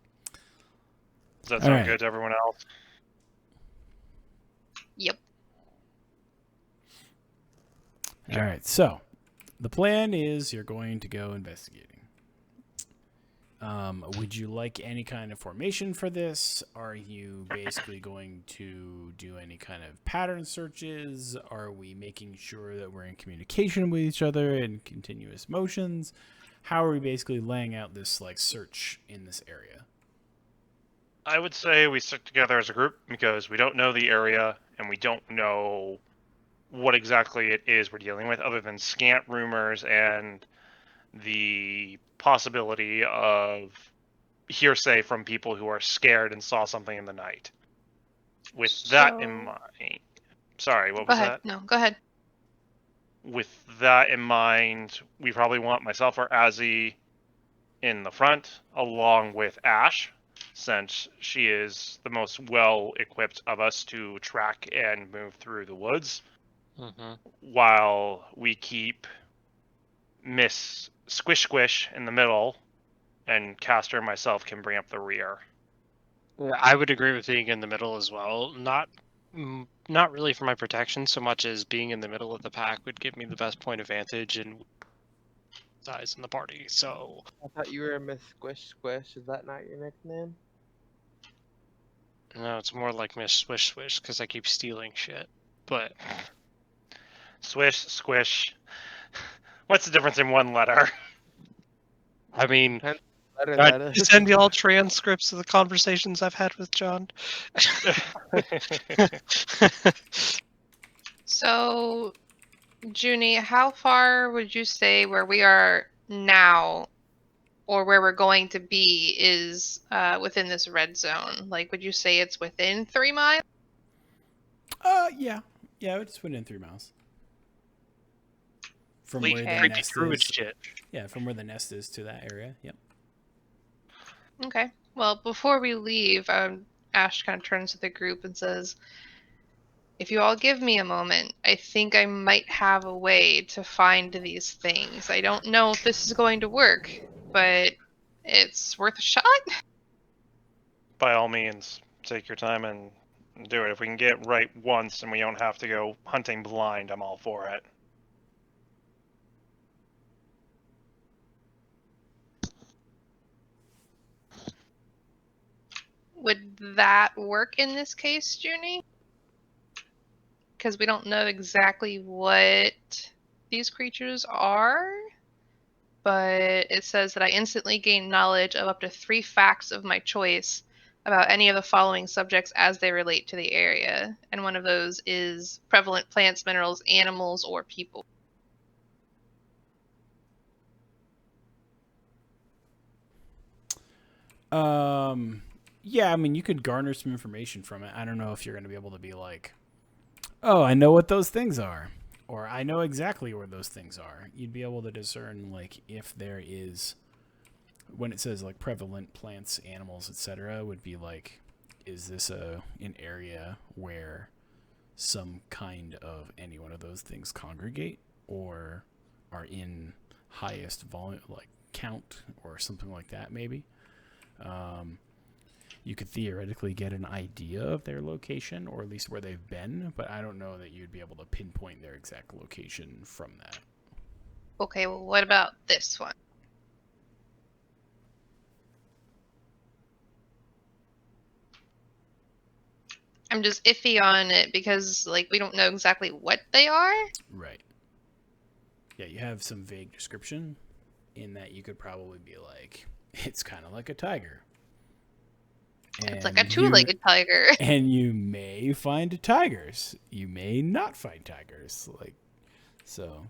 Does that sound Alright. good to everyone else? Yep. All right, so the plan is you're going to go investigating. Would you like any kind of formation for this? Are you basically going to do any kind of pattern searches? Are we making sure that we're in communication with each other in continuous motions? How are we basically laying out this like search in this area? I would say we stick together as a group because we don't know the area and we don't know what exactly it is we're dealing with other than scant rumors and the possibility of hearsay from people who are scared and saw something in the night. With that in So- mind, sorry, what Go was ahead. that? No, go ahead. With that in mind, we probably want myself or Azzy in the front, along with Ash, since she is the most well-equipped of us to track and move through the woods, while we keep Miss Squish Squish in the middle, and Castor and myself can bring up the rear. Yeah, I would agree with being in the middle as well. Not really for my protection so much as being in the middle of the pack would give me the best point of vantage and size in the party. So I thought you were Miss Squish Squish. Is that not your nickname? no, it's more like Miss Swish Swish because I keep stealing shit. But Swish, squish. What's the difference in one letter? I mean, Better I that is. send y'all transcripts of the conversations I've had with John. So, Junie, how far would you say where we are now or where we're going to be is within this red zone? Like, would you say it's within 3 miles? Yeah, it's within 3 miles from Sweet where the creepy nest druid is. shit. Yeah, from where the nest is to that area. Yep. Okay. Well, before we leave, Ash kind of turns to the group and says, if you all give me a moment, I think I might have a way to find these things. I don't know if this is going to work, but it's worth a shot. By all means, take your time and do it. If we can get right once and we don't have to go hunting blind, I'm all for it. Would that work in this case, Junie? Because we don't know exactly what these creatures are, but it says that I instantly gain knowledge of up to 3 facts of my choice about any of the following subjects as they relate to the area. And one of those is prevalent plants, minerals, animals, or people. Yeah, I mean, you could garner some information from it. I don't know if you're going to be able to be like, oh, I know what those things are, or I know exactly where those things are. You'd be able to discern, like, if there is, when it says, like, prevalent plants, animals, etc., would be like, is this an area where some kind of any one of those things congregate, or are in highest volume, like, count, or something like that, maybe? You could theoretically get an idea of their location, or at least where they've been, but I don't know that you'd be able to pinpoint their exact location from that. Okay, well, what about this one? I'm just iffy on it because, like, we don't know exactly what they are. Right. Yeah, you have some vague description in that you could probably be like, it's kind of like a tiger. It's like a two-legged tiger. And you may find tigers. You may not find tigers. Like, so.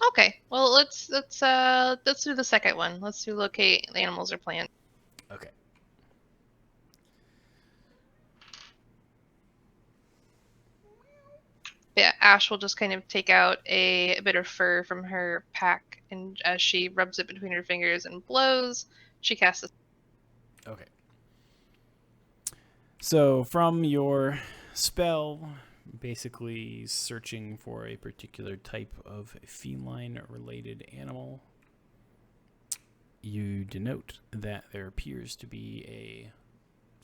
Okay, well, let's do the second one. Let's do locate animals or plants. Okay. Yeah, Ash will just kind of take out a bit of fur from her pack, and as she rubs it between her fingers and blows, she casts a... Okay. So from your spell, basically searching for a particular type of feline-related animal, you denote that there appears to be a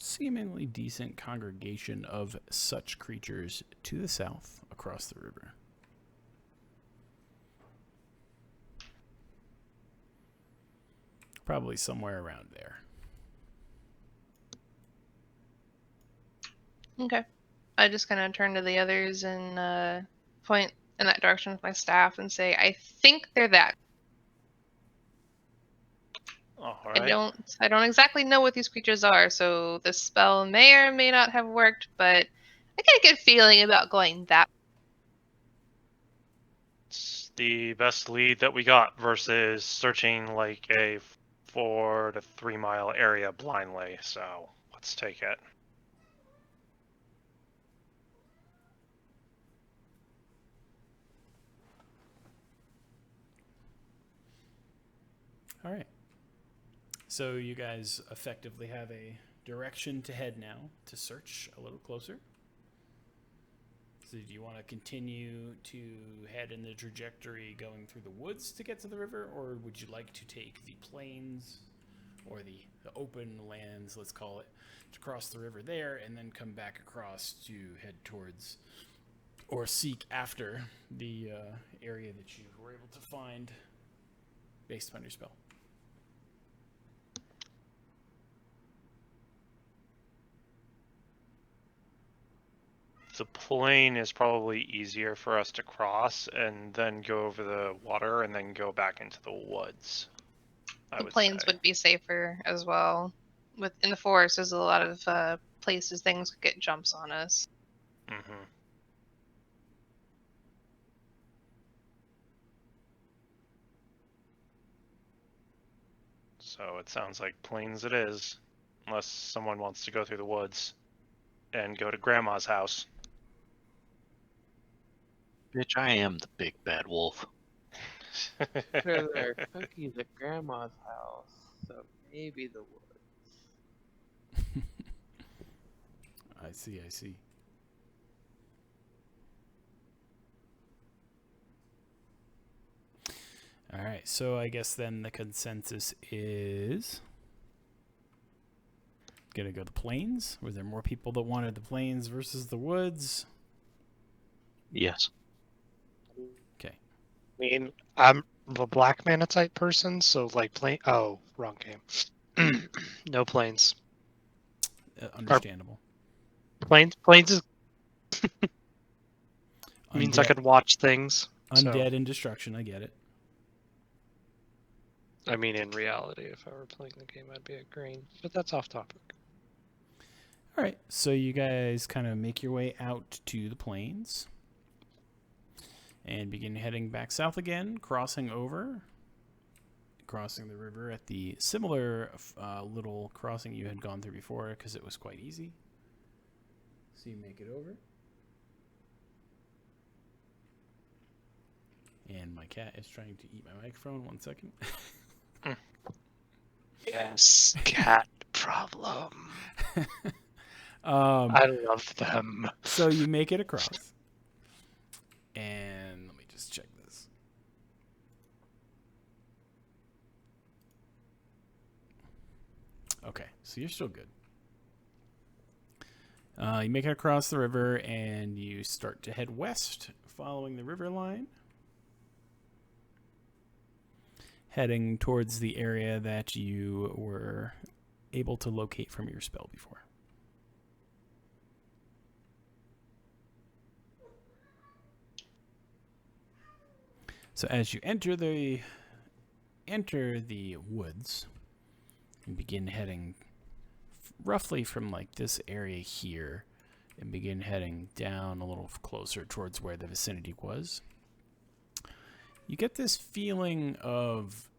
seemingly decent congregation of such creatures to the south across the river. Probably somewhere around there. Okay. I just kind of turn to the others and point in that direction with my staff and say, I think they're that. All right. I don't exactly know what these creatures are, so this spell may or may not have worked, but I get a good feeling about going that. It's the best lead that we got versus searching like a 4 to 3 mile area blindly. So let's take it. All right. So you guys effectively have a direction to head now to search a little closer. So do you want to continue to head in the trajectory going through the woods to get to the river, or would you like to take the plains or the open lands, let's call it, to cross the river there and then come back across to head towards or seek after the area that you were able to find based upon your spell? The plain is probably easier for us to cross and then go over the water and then go back into the woods. The plains would be safer as well. In the forest, there's a lot of places things could get jumps on us. Mm-hmm. So it sounds like plains it is, unless someone wants to go through the woods and go to Grandma's house. Bitch, I am the big bad wolf. There are cookies at Grandma's house, so maybe the woods. I see. All right, so I guess then the consensus is gonna go the plains. Was there more people that wanted the plains versus the woods? Yes. Okay. I mean, I'm the black mana type person, so like plane. Oh, wrong game. No planes. Understandable. Planes is means I can watch things. Undead and destruction, I get it. I mean, in reality, if I were playing the game, I'd be a green. But that's off topic. All right, so you guys kind of make your way out to the plains and begin heading back south again, crossing the river at the similar little crossing you had gone through before because it was quite easy. So you make it over. And my cat is trying to eat my microphone. 1 second. Yes, cat problem. Um, I love them. So you make it across. And let me just check this. Okay, so you're still good. You make it across the river and you start to head west following the river line, heading towards the area that you were able to locate from your spell before. So as you enter the woods and begin heading roughly from like this area here and begin heading down a little closer towards where the vicinity was, you get this feeling of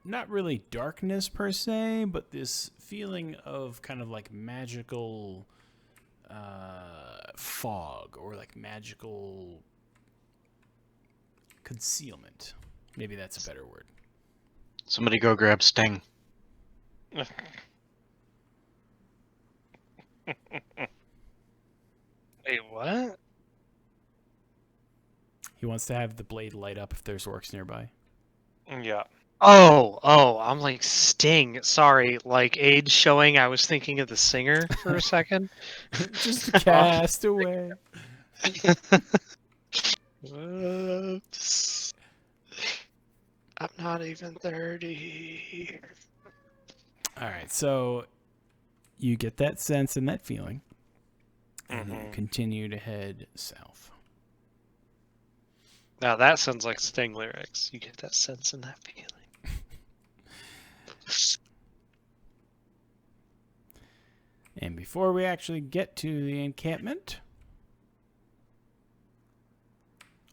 not really darkness per se, but this feeling of kind of like magical fog or like magical concealment. Maybe that's a better word. Somebody go grab Sting. Wait, what? He wants to have the blade light up if there's orcs nearby. Yeah. Oh, I'm like Sting. Sorry, like age showing. I was thinking of the singer for a second. Just cast away. Whoops. I'm not even 30. All right, so you get that sense and that feeling, and then continue to head south. Now that sounds like Sting lyrics. You get that sense and that feeling. And before we actually get to the encampment,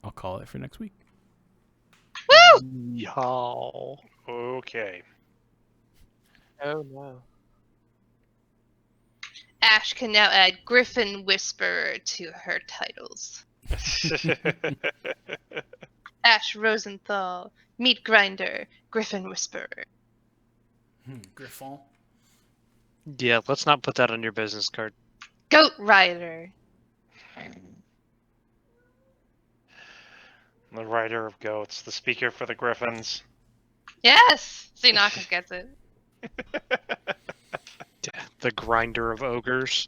I'll call it for next week. Y'all. Okay. Oh no. Ash can now add Griffin Whisperer to her titles. Ash Rosenthal, Meat Grinder, Griffin Whisperer. Griffon. Yeah, let's not put that on your business card. Goat Rider. The rider of goats, the speaker for the griffins. Yes! Xenocus gets it. The grinder of ogres.